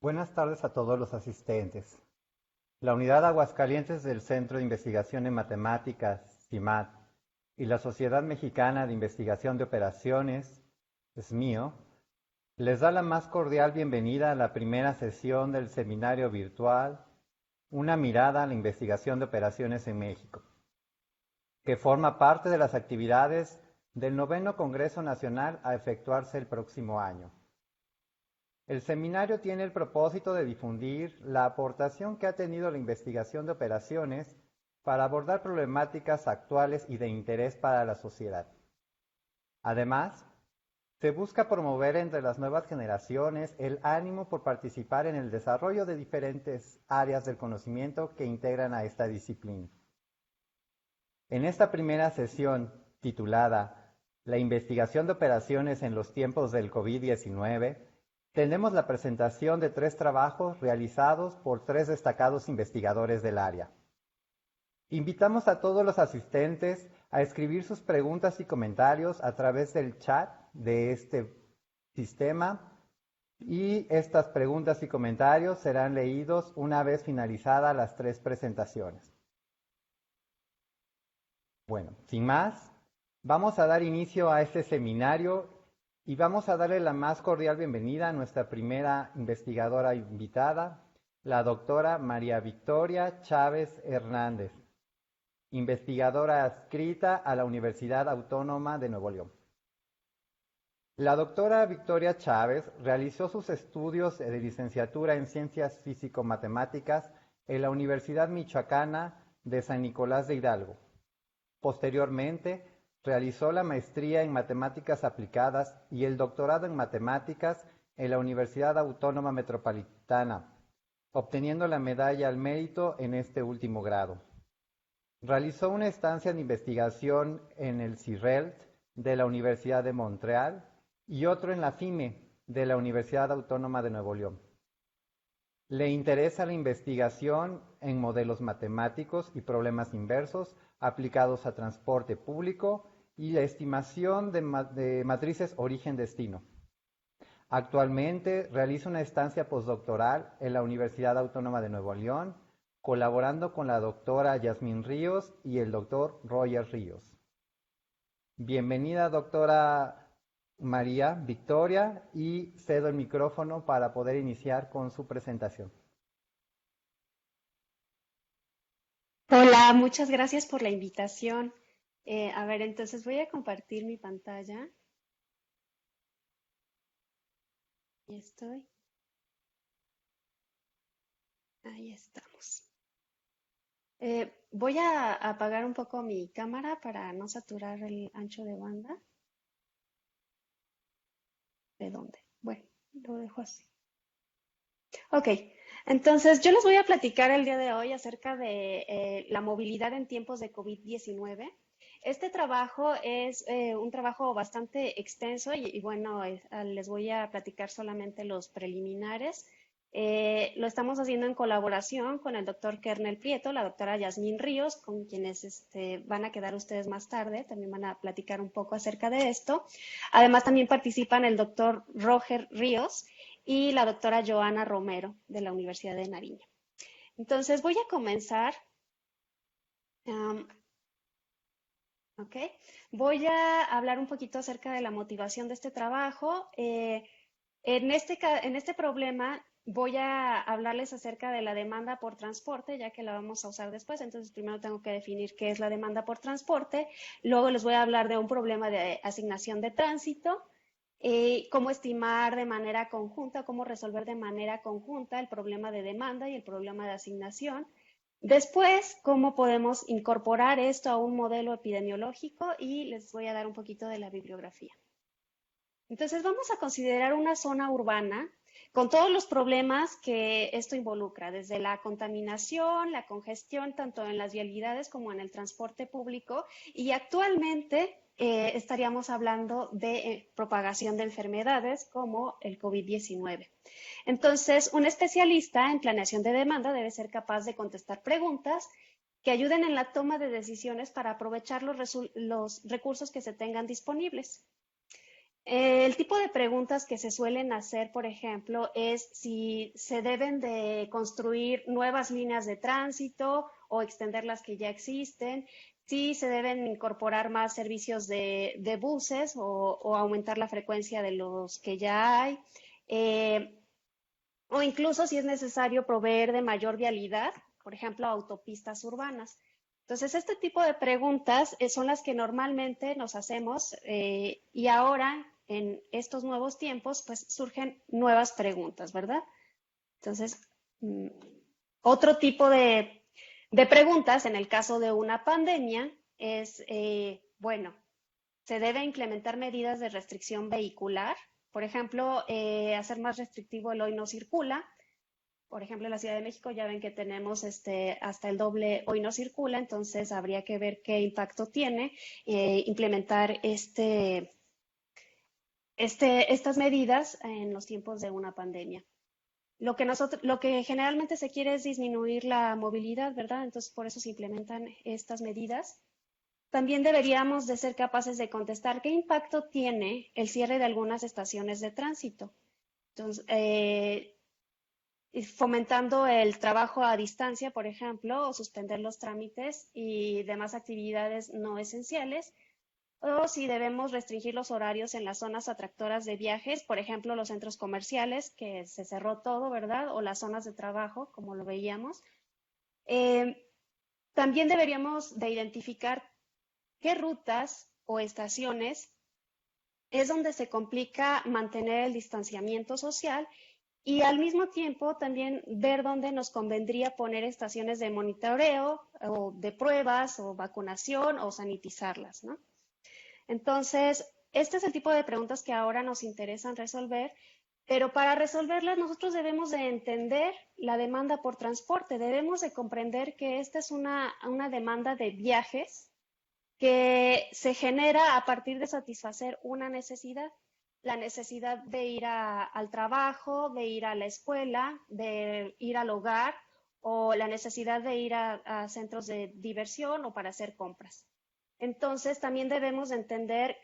Buenas tardes a todos los asistentes. La Unidad Aguascalientes del Centro de Investigación en Matemáticas, CIMAT, y la Sociedad Mexicana de Investigación de Operaciones, SMIO, les da la más cordial bienvenida a la primera sesión del seminario virtual Una mirada a la investigación de operaciones en México, que forma parte de las actividades del 9º Congreso Nacional a efectuarse el próximo año. El seminario tiene el propósito de difundir la aportación que ha tenido la investigación de operaciones para abordar problemáticas actuales y de interés para la sociedad. Además, se busca promover entre las nuevas generaciones el ánimo por participar en el desarrollo de diferentes áreas del conocimiento que integran a esta disciplina. En esta primera sesión, titulada La investigación de operaciones en los tiempos del COVID-19, tenemos la presentación de 3 trabajos realizados por 3 destacados investigadores del área. Invitamos a todos los asistentes a escribir sus preguntas y comentarios a través del chat de este sistema y estas preguntas y comentarios serán leídos una vez finalizadas las 3 presentaciones. Bueno, sin más, vamos a dar inicio a este seminario y vamos a darle la más cordial bienvenida a nuestra primera investigadora invitada, la doctora María Victoria Chávez Hernández, investigadora adscrita a la Universidad Autónoma de Nuevo León. La doctora Victoria Chávez realizó sus estudios de licenciatura en Ciencias Físico-Matemáticas en la Universidad Michoacana de San Nicolás de Hidalgo. Posteriormente, realizó la maestría en Matemáticas Aplicadas y el doctorado en Matemáticas en la Universidad Autónoma Metropolitana, obteniendo la medalla al mérito en este último grado. Realizó una estancia de investigación en el CIRRELT de la Universidad de Montreal y otro en la FIME de la Universidad Autónoma de Nuevo León. Le interesa la investigación en modelos matemáticos y problemas inversos aplicados a transporte público y la estimación de matrices origen-destino. Actualmente realiza una estancia postdoctoral en la Universidad Autónoma de Nuevo León, colaborando con la doctora Yasmín Ríos y el doctor Roger Ríos. Bienvenida, doctora María Victoria, y cedo el micrófono para poder iniciar con su presentación. Hola, muchas gracias por la invitación. Entonces voy a compartir mi pantalla. Ahí estoy. Ahí estamos. Voy a apagar un poco mi cámara para no saturar el ancho de banda. ¿De dónde? Bueno, lo dejo así. Ok, entonces yo les voy a platicar el día de hoy acerca de la movilidad en tiempos de COVID-19. Este trabajo es un trabajo bastante extenso y bueno, les voy a platicar solamente los preliminares. Lo estamos haciendo en colaboración con el doctor Kernel Prieto, la doctora Yasmín Ríos, con quienes van a quedar ustedes más tarde, también van a platicar un poco acerca de esto. Además también participan el doctor Roger Ríos y la doctora Joana Romero de la Universidad de Nariño. Entonces voy a comenzar. Ok, voy a hablar un poquito acerca de la motivación de este trabajo. En este problema voy a hablarles acerca de la demanda por transporte, ya que la vamos a usar después. Entonces, primero tengo que definir qué es la demanda por transporte. Luego les voy a hablar de un problema de asignación de tránsito, cómo estimar de manera conjunta, cómo resolver de manera conjunta el problema de demanda y el problema de asignación. Después, cómo podemos incorporar esto a un modelo epidemiológico y les voy a dar un poquito de la bibliografía. Entonces, vamos a considerar una zona urbana con todos los problemas que esto involucra, desde la contaminación, la congestión, tanto en las vialidades como en el transporte público, y actualmente estaríamos hablando de propagación de enfermedades como el COVID-19. Entonces, un especialista en planeación de demanda debe ser capaz de contestar preguntas que ayuden en la toma de decisiones para aprovechar los recursos que se tengan disponibles. El tipo de preguntas que se suelen hacer, por ejemplo, es si se deben de construir nuevas líneas de tránsito o extender las que ya existen, si se deben incorporar más servicios de buses o aumentar la frecuencia de los que ya hay, eh, o incluso si es necesario proveer de mayor vialidad, por ejemplo, autopistas urbanas. Entonces, este tipo de preguntas son las que normalmente nos hacemos y ahora, en estos nuevos tiempos, pues surgen nuevas preguntas, ¿verdad? Entonces, mm, otro tipo de preguntas en el caso de una pandemia es, bueno, ¿se debe implementar medidas de restricción vehicular? Por ejemplo, hacer más restrictivo el hoy no circula. Por ejemplo, en la Ciudad de México ya ven que tenemos hasta el doble hoy no circula, entonces habría que ver qué impacto tiene implementar estas medidas en los tiempos de una pandemia. Lo que generalmente se quiere es disminuir la movilidad, ¿verdad? Entonces, por eso se implementan estas medidas. También deberíamos de ser capaces de contestar qué impacto tiene el cierre de algunas estaciones de tránsito. Entonces, fomentando el trabajo a distancia, por ejemplo, o suspender los trámites y demás actividades no esenciales, o si debemos restringir los horarios en las zonas atractoras de viajes, por ejemplo, los centros comerciales, que se cerró todo, ¿verdad? O las zonas de trabajo, como lo veíamos. Eh, También deberíamos de identificar qué rutas o estaciones es donde se complica mantener el distanciamiento social y al mismo tiempo también ver dónde nos convendría poner estaciones de monitoreo o de pruebas o vacunación o sanitizarlas, ¿no? Entonces, este es el tipo de preguntas que ahora nos interesan resolver, pero para resolverlas nosotros debemos de entender la demanda por transporte, debemos de comprender que esta es una demanda de viajes que se genera a partir de satisfacer una necesidad, la necesidad de ir al trabajo, de ir a la escuela, de ir al hogar o la necesidad de ir a centros de diversión o para hacer compras. Entonces, también debemos de entender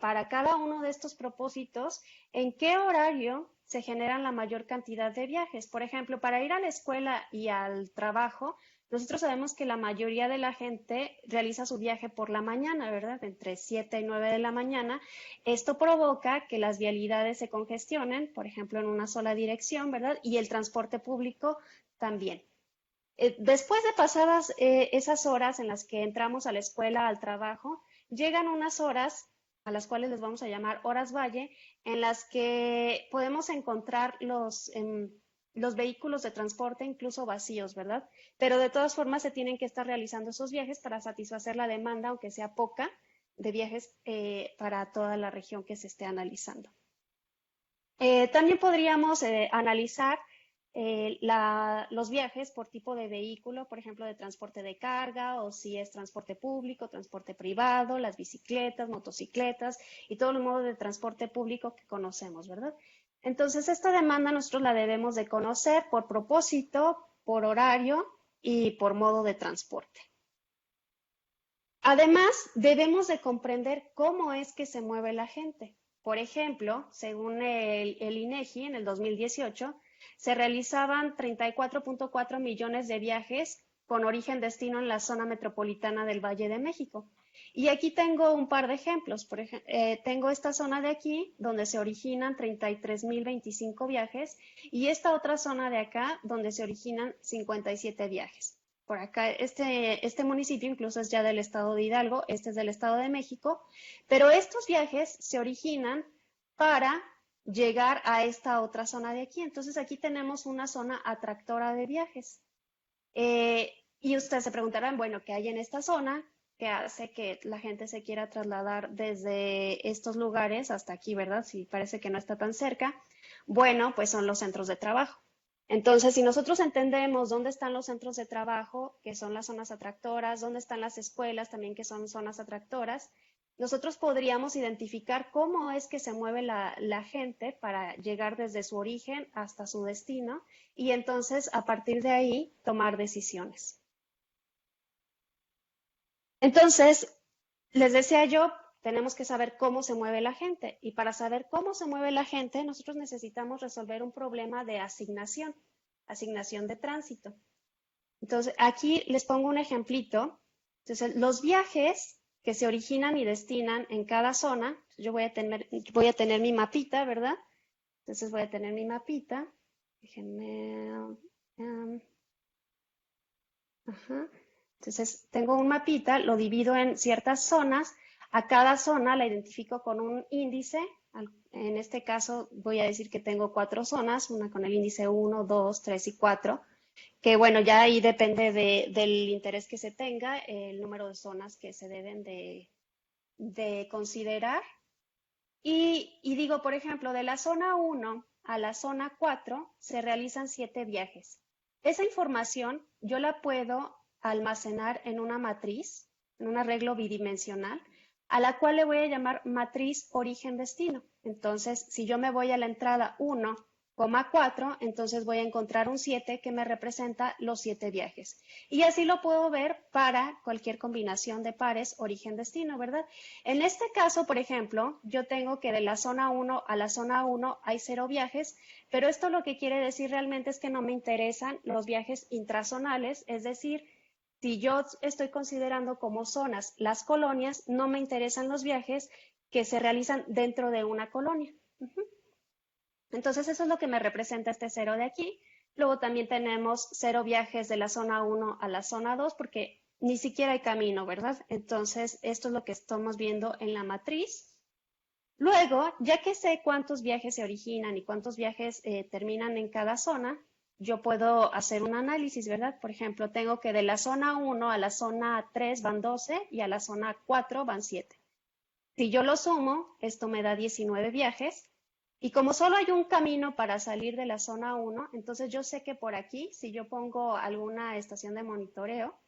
para cada uno de estos propósitos en qué horario se generan la mayor cantidad de viajes. Por ejemplo, para ir a la escuela y al trabajo, nosotros sabemos que la mayoría de la gente realiza su viaje por la mañana, ¿verdad? Entre 7 y 9 de la mañana. Esto provoca que las vialidades se congestionen, por ejemplo, en una sola dirección, ¿verdad? Y el transporte público también. Después de pasadas esas horas en las que entramos a la escuela, al trabajo, llegan unas horas a las cuales les vamos a llamar horas valle, en las que podemos encontrar los vehículos de transporte incluso vacíos, ¿verdad? Pero de todas formas se tienen que estar realizando esos viajes para satisfacer la demanda, aunque sea poca, de viajes para toda la región que se esté analizando. También podríamos analizar los viajes por tipo de vehículo, por ejemplo, de transporte de carga o si es transporte público, transporte privado, las bicicletas, motocicletas y todos los modos de transporte público que conocemos, ¿verdad? Entonces, esta demanda nosotros la debemos de conocer por propósito, por horario y por modo de transporte. Además, debemos de comprender cómo es que se mueve la gente. Por ejemplo, según el INEGI, en el 2018, se realizaban 34.4 millones de viajes con origen-destino en la zona metropolitana del Valle de México. Y aquí tengo un par de ejemplos. Por ejemplo, tengo esta zona de aquí, donde se originan 33.025 viajes, y esta otra zona de acá, donde se originan 57 viajes. Por acá, este municipio incluso es ya del estado de Hidalgo, este es del estado de México, pero estos viajes se originan para llegar a esta otra zona de aquí. Entonces aquí tenemos una zona atractora de viajes. Y ustedes se preguntarán, bueno, ¿qué hay en esta zona? ¿Qué hace que la gente se quiera trasladar desde estos lugares hasta aquí, ¿verdad? Si parece que no está tan cerca. Bueno, pues son los centros de trabajo. Entonces, si nosotros entendemos dónde están los centros de trabajo, que son las zonas atractoras, dónde están las escuelas también, que son zonas atractoras, nosotros podríamos identificar cómo es que se mueve la gente para llegar desde su origen hasta su destino y entonces a partir de ahí tomar decisiones. Entonces, les decía yo tenemos que saber cómo se mueve la gente. Y para saber cómo se mueve la gente, nosotros necesitamos resolver un problema de asignación de tránsito. Entonces, aquí les pongo un ejemplito. Entonces, los viajes que se originan y destinan en cada zona, yo voy a tener mi mapita, ¿verdad? Entonces voy a tener mi mapita. Déjenme. Ajá. Entonces, tengo un mapita, lo divido en ciertas zonas. A cada zona la identifico con un índice. En este caso, voy a decir que tengo 4 zonas, una con el índice 1, 2, 3 y 4, que bueno, ya ahí depende del interés que se tenga, el número de zonas que se deben de considerar. Y digo, por ejemplo, de la zona 1 a la zona 4 se realizan 7 viajes. Esa información yo la puedo almacenar en una matriz, en un arreglo bidimensional, a la cual le voy a llamar matriz origen-destino. Entonces, si yo me voy a la entrada 1,4, entonces voy a encontrar un 7 que me representa los 7 viajes. Y así lo puedo ver para cualquier combinación de pares origen-destino, ¿verdad? En este caso, por ejemplo, yo tengo que de la zona 1 a la zona 1 hay 0 viajes, pero esto lo que quiere decir realmente es que no me interesan los viajes intrazonales, es decir, si yo estoy considerando como zonas las colonias, no me interesan los viajes que se realizan dentro de una colonia. Entonces, eso es lo que me representa este 0 de aquí. Luego también tenemos 0 viajes de la zona 1 a la zona 2, porque ni siquiera hay camino, ¿verdad? Entonces, esto es lo que estamos viendo en la matriz. Luego, ya que sé cuántos viajes se originan y cuántos viajes terminan en cada zona, yo puedo hacer un análisis, ¿verdad? Por ejemplo, tengo que de la zona 1 a la zona 3 van 12 y a la zona 4 van 7. Si yo lo sumo, esto me da 19 viajes. Y como solo hay un camino para salir de la zona 1, entonces yo sé que por aquí, si yo pongo alguna estación de monitoreo,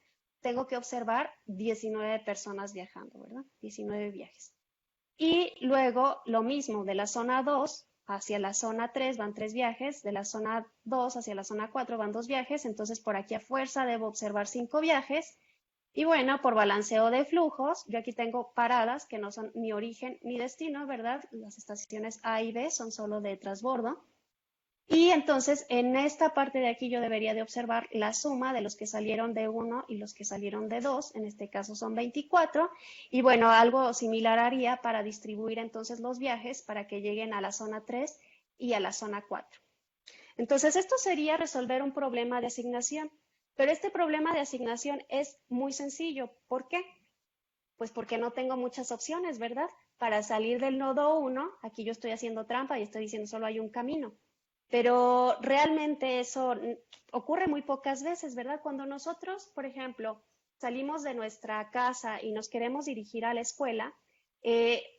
tengo que observar 19 personas viajando, ¿verdad? 19 viajes. Y luego lo mismo, de la zona 2 hacia la zona 3 van 3 viajes, de la zona 2 hacia la zona 4 van 2 viajes, entonces por aquí a fuerza debo observar 5 viajes. Y bueno, por balanceo de flujos, yo aquí tengo paradas que no son ni origen ni destino, ¿verdad? Las estaciones A y B son solo de transbordo. Y entonces en esta parte de aquí yo debería de observar la suma de los que salieron de 1 y los que salieron de 2, en este caso son 24, y bueno, algo similar haría para distribuir entonces los viajes para que lleguen a la zona 3 y a la zona 4. Entonces esto sería resolver un problema de asignación, pero este problema de asignación es muy sencillo. ¿Por qué? Pues porque no tengo muchas opciones, ¿verdad? Para salir del nodo 1, aquí yo estoy haciendo trampa y estoy diciendo solo hay un camino. Pero realmente eso ocurre muy pocas veces, ¿verdad? Cuando nosotros, por ejemplo, salimos de nuestra casa y nos queremos dirigir a la escuela,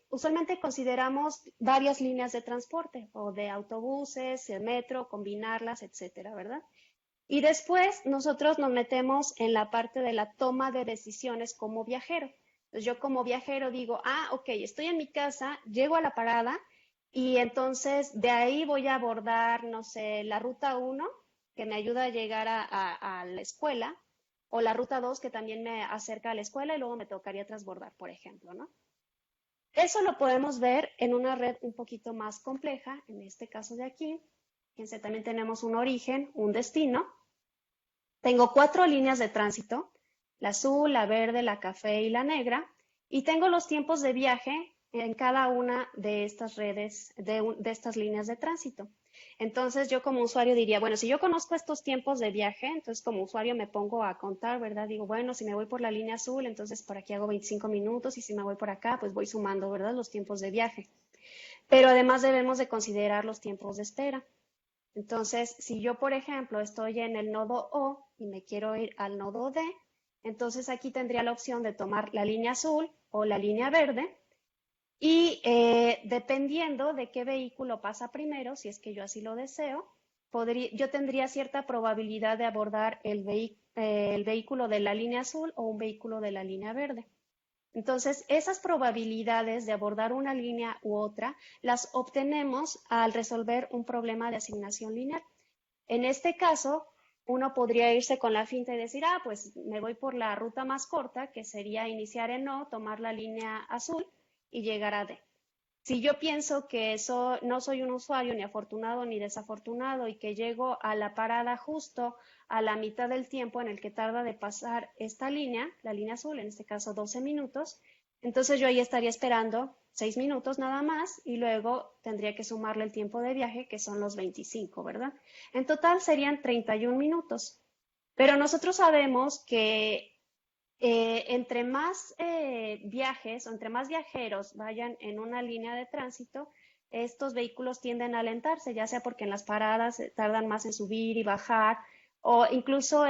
usualmente consideramos varias líneas de transporte, o de autobuses, el metro, combinarlas, etcétera, ¿verdad? Y después nosotros nos metemos en la parte de la toma de decisiones como viajero. Entonces yo como viajero digo, ok, estoy en mi casa, llego a la parada y entonces de ahí voy a abordar, no sé, la ruta 1, que me ayuda a llegar a la escuela, o la ruta 2, que también me acerca a la escuela y luego me tocaría transbordar, por ejemplo, ¿no? Eso lo podemos ver en una red un poquito más compleja, en este caso de aquí. Fíjense, también tenemos un origen, un destino. Tengo 4 líneas de tránsito, la azul, la verde, la café y la negra, y tengo los tiempos de viaje en cada una de estas redes, de estas líneas de tránsito. Entonces yo como usuario diría, bueno, si yo conozco estos tiempos de viaje, entonces como usuario me pongo a contar, ¿verdad? Digo, bueno, si me voy por la línea azul, entonces por aquí hago 25 minutos, y si me voy por acá, pues voy sumando, ¿verdad? Los tiempos de viaje. Pero además debemos de considerar los tiempos de espera. Entonces, si yo, por ejemplo, estoy en el nodo O y me quiero ir al nodo D, entonces aquí tendría la opción de tomar la línea azul o la línea verde, y dependiendo de qué vehículo pasa primero, si es que yo así lo deseo, yo tendría cierta probabilidad de abordar el vehículo de la línea azul o un vehículo de la línea verde. Entonces, esas probabilidades de abordar una línea u otra las obtenemos al resolver un problema de asignación lineal. En este caso, uno podría irse con la finta y decir, pues me voy por la ruta más corta, que sería iniciar en O, tomar la línea azul, y llegar a D. Si yo pienso que no soy un usuario ni afortunado ni desafortunado y que llego a la parada justo a la mitad del tiempo en el que tarda de pasar esta línea, la línea azul, en este caso 12 minutos, entonces yo ahí estaría esperando 6 minutos nada más y luego tendría que sumarle el tiempo de viaje, que son los 25, ¿verdad? En total serían 31 minutos. Pero nosotros sabemos que entre más viajes o entre más viajeros vayan en una línea de tránsito, estos vehículos tienden a alentarse, ya sea porque en las paradas tardan más en subir y bajar, o incluso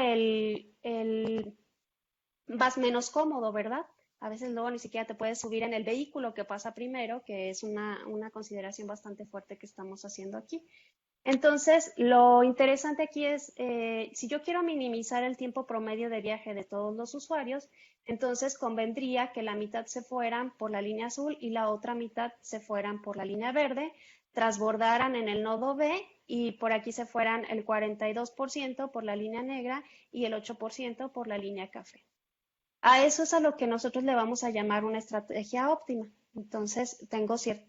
vas menos cómodo, ¿verdad? A veces luego ni siquiera te puedes subir en el vehículo que pasa primero, que es una consideración bastante fuerte que estamos haciendo aquí. Entonces, lo interesante aquí es, si yo quiero minimizar el tiempo promedio de viaje de todos los usuarios, entonces convendría que la mitad se fueran por la línea azul y la otra mitad se fueran por la línea verde, transbordaran en el nodo B y por aquí se fueran el 42% por la línea negra y el 8% por la línea café. A eso es a lo que nosotros le vamos a llamar una estrategia óptima. Entonces,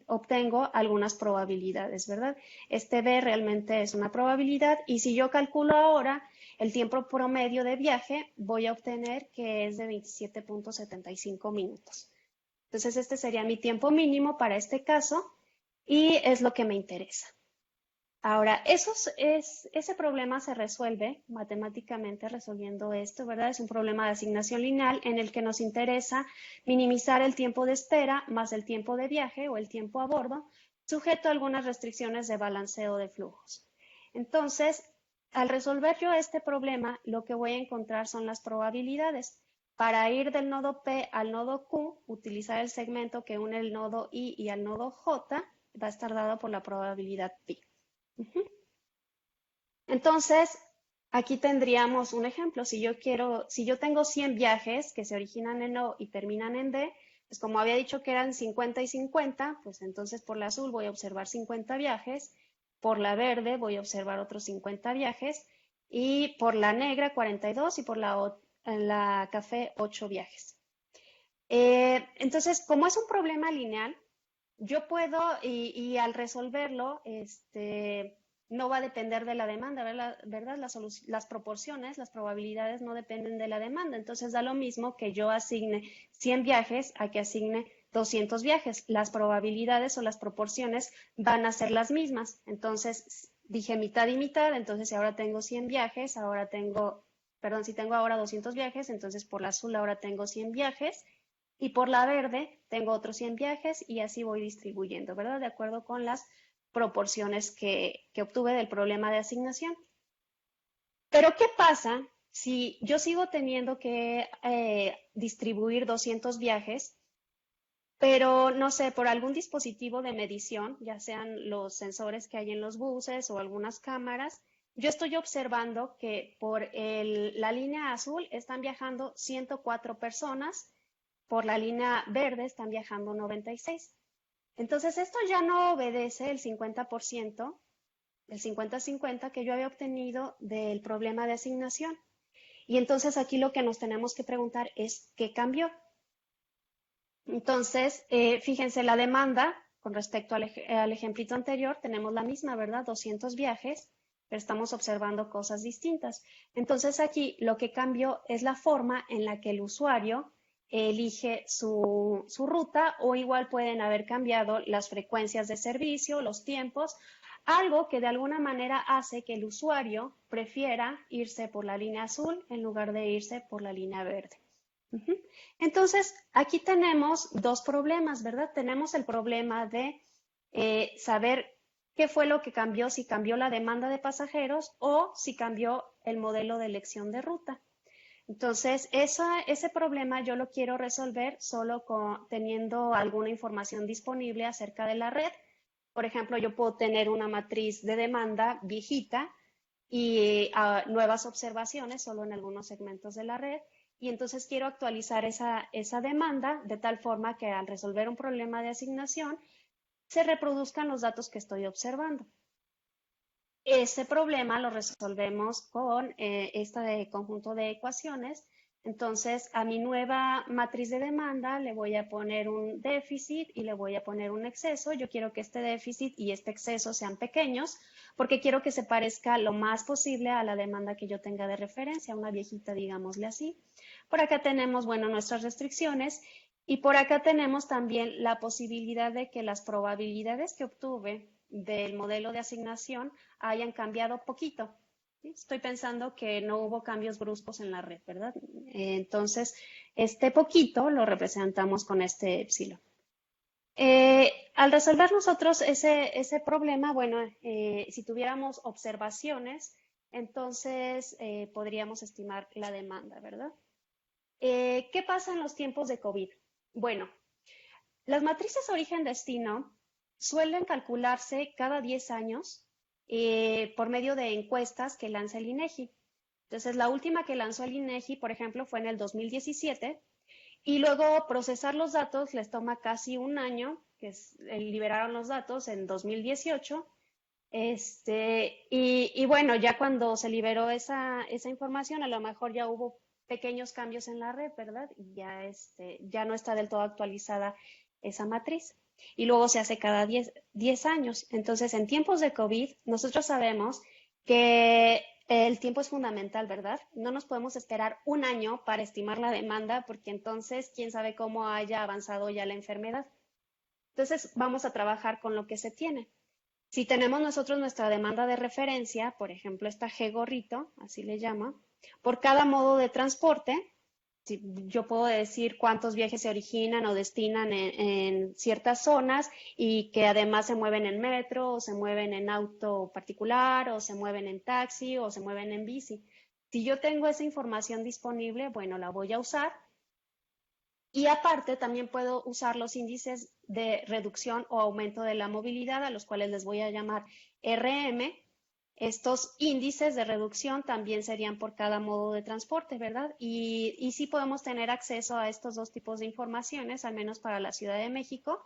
obtengo algunas probabilidades, ¿verdad? Este B realmente es una probabilidad y si yo calculo ahora el tiempo promedio de viaje, voy a obtener que es de 27.75 minutos. Entonces, este sería mi tiempo mínimo para este caso y es lo que me interesa. Ahora, ese problema se resuelve matemáticamente resolviendo esto, ¿verdad? Es un problema de asignación lineal en el que nos interesa minimizar el tiempo de espera más el tiempo de viaje o el tiempo a bordo, sujeto a algunas restricciones de balanceo de flujos. Entonces, al resolver yo este problema, lo que voy a encontrar son las probabilidades. Para ir del nodo P al nodo Q, utilizar el segmento que une el nodo I y al nodo J va a estar dado por la probabilidad pi. Entonces, aquí tendríamos un ejemplo. Si yo tengo 100 viajes que se originan en O y terminan en D, pues como había dicho que eran 50 y 50, pues entonces por la azul voy a observar 50 viajes, por la verde voy a observar otros 50 viajes y por la negra 42 y por la café 8 viajes. Entonces, como es un problema lineal, yo puedo, y al resolverlo, no va a depender de la demanda, ¿verdad? Las proporciones, las probabilidades no dependen de la demanda. Entonces da lo mismo que yo asigne 100 viajes a que asigne 200 viajes. Las probabilidades o las proporciones van a ser las mismas. Entonces dije mitad y mitad, entonces si ahora tengo 100 viajes, si tengo ahora 200 viajes, entonces por la azul ahora tengo 100 viajes. Y por la verde tengo otros 100 viajes y así voy distribuyendo, ¿verdad? De acuerdo con las proporciones que obtuve del problema de asignación. Pero ¿qué pasa si yo sigo teniendo que distribuir 200 viajes, pero no sé, por algún dispositivo de medición, ya sean los sensores que hay en los buses o algunas cámaras, yo estoy observando que por la línea azul están viajando 104 personas, por la línea verde están viajando 96. Entonces, esto ya no obedece el 50%, el 50-50 que yo había obtenido del problema de asignación. Y entonces aquí lo que nos tenemos que preguntar es, ¿qué cambió? Entonces, fíjense, la demanda con respecto al ejemplito anterior, tenemos la misma, ¿verdad? 200 viajes, pero estamos observando cosas distintas. Entonces, aquí lo que cambió es la forma en la que el usuario elige su ruta o igual pueden haber cambiado las frecuencias de servicio, los tiempos, algo que de alguna manera hace que el usuario prefiera irse por la línea azul en lugar de irse por la línea verde. Entonces, aquí tenemos dos problemas, ¿verdad? Tenemos el problema de saber qué fue lo que cambió, si cambió la demanda de pasajeros o si cambió el modelo de elección de ruta. Entonces, ese problema yo lo quiero resolver solo teniendo alguna información disponible acerca de la red. Por ejemplo, yo puedo tener una matriz de demanda viejita y nuevas observaciones solo en algunos segmentos de la red. Y entonces quiero actualizar esa demanda de tal forma que al resolver un problema de asignación se reproduzcan los datos que estoy observando. Ese problema lo resolvemos con este conjunto de ecuaciones Entonces, a mi nueva matriz de demanda le voy a poner un déficit y le voy a poner un exceso. Yo quiero que este déficit y este exceso sean pequeños porque quiero que se parezca lo más posible a la demanda que yo tenga de referencia, una viejita, digámosle así. Por acá tenemos, bueno, nuestras restricciones y por acá tenemos también la posibilidad de que las probabilidades que obtuve del modelo de asignación hayan cambiado poquito. ¿Sí? Estoy pensando que no hubo cambios bruscos en la red, ¿verdad? Entonces, este poquito lo representamos con este epsilon. Al resolver nosotros ese problema, bueno, si tuviéramos observaciones, entonces podríamos estimar la demanda, ¿verdad? ¿Qué pasa en los tiempos de COVID? Bueno, las matrices origen-destino suelen calcularse cada 10 años por medio de encuestas que lanza el INEGI. Entonces, la última que lanzó el INEGI, por ejemplo, fue en el 2017 y luego procesar los datos les toma casi un año, liberaron los datos en 2018. Y bueno, ya cuando se liberó esa información, a lo mejor ya hubo pequeños cambios en la red, ¿verdad? Y ya no está del todo actualizada esa matriz. Y luego se hace cada 10 años. Entonces, en tiempos de COVID, nosotros sabemos que el tiempo es fundamental, ¿verdad? No nos podemos esperar un año para estimar la demanda, porque entonces, quién sabe cómo haya avanzado ya la enfermedad. Entonces, vamos a trabajar con lo que se tiene. Si tenemos nosotros nuestra demanda de referencia, por ejemplo, esta G gorrito, así le llama, por cada modo de transporte, si yo puedo decir cuántos viajes se originan o destinan en ciertas zonas y que además se mueven en metro o se mueven en auto particular o se mueven en taxi o se mueven en bici. Si yo tengo esa información disponible, bueno, la voy a usar y aparte, también puedo usar los índices de reducción o aumento de la movilidad, a los cuales les voy a llamar RM. Estos índices de reducción también serían por cada modo de transporte, ¿verdad? Y sí podemos tener acceso a estos dos tipos de informaciones, al menos para la Ciudad de México,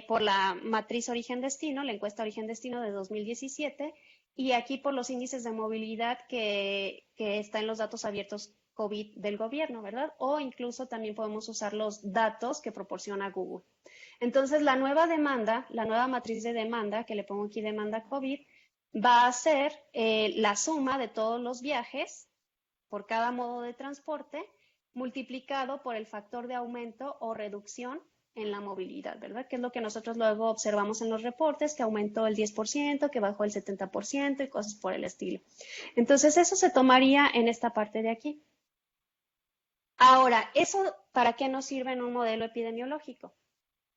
por la matriz origen-destino, la encuesta origen-destino de 2017, y aquí por los índices de movilidad que está en los datos abiertos COVID del gobierno, ¿verdad? O incluso también podemos usar los datos que proporciona Google. Entonces, la nueva demanda, la nueva matriz de demanda, que le pongo aquí demanda COVID, va a ser la suma de todos los viajes por cada modo de transporte multiplicado por el factor de aumento o reducción en la movilidad, ¿verdad? Que es lo que nosotros luego observamos en los reportes, que aumentó el 10%, que bajó el 70% y cosas por el estilo. Entonces, eso se tomaría en esta parte de aquí. Ahora, ¿eso para qué nos sirve en un modelo epidemiológico?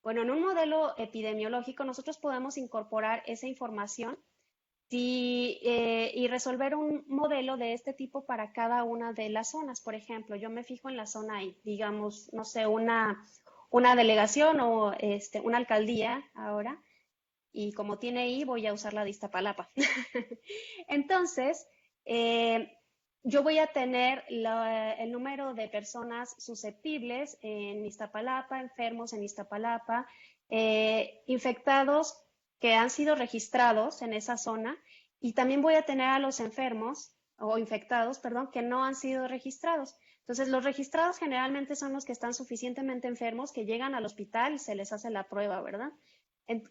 Bueno, en un modelo epidemiológico nosotros podemos incorporar esa información y resolver un modelo de este tipo para cada una de las zonas. Por ejemplo, yo me fijo en la zona I, digamos, no sé, una delegación o una alcaldía ahora, y como tiene I, voy a usar la de Iztapalapa. Entonces, yo voy a tener el número de personas susceptibles en Iztapalapa, enfermos en Iztapalapa, infectados que han sido registrados en esa zona y también voy a tener a los enfermos o infectados, perdón, que no han sido registrados. Entonces, los registrados generalmente son los que están suficientemente enfermos, que llegan al hospital y se les hace la prueba, ¿verdad?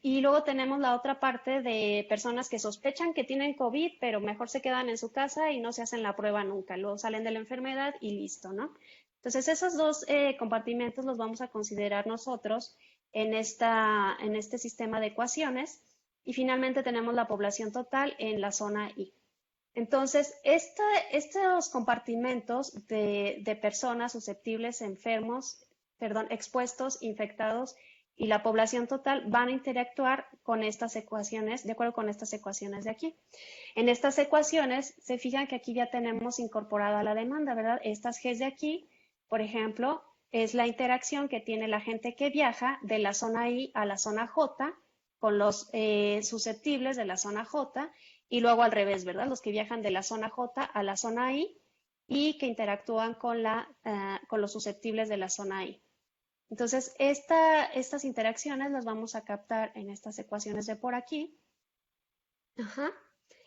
Y luego tenemos la otra parte de personas que sospechan que tienen COVID, pero mejor se quedan en su casa y no se hacen la prueba nunca. Luego salen de la enfermedad y listo, ¿no? Entonces, esos dos compartimentos los vamos a considerar nosotros en este sistema de ecuaciones. Y finalmente tenemos la población total en la zona I. Entonces, estos compartimentos de personas susceptibles, enfermos, perdón, expuestos, infectados y la población total van a interactuar con estas ecuaciones, de acuerdo con estas ecuaciones de aquí. En estas ecuaciones, se fijan que aquí ya tenemos incorporada la demanda, ¿verdad? Estas Gs de aquí, por ejemplo, es la interacción que tiene la gente que viaja de la zona I a la zona J con los susceptibles de la zona J y luego al revés, ¿verdad? Los que viajan de la zona J a la zona I y que interactúan con los susceptibles de la zona I. Entonces, estas interacciones las vamos a captar en estas ecuaciones de por aquí. Ajá.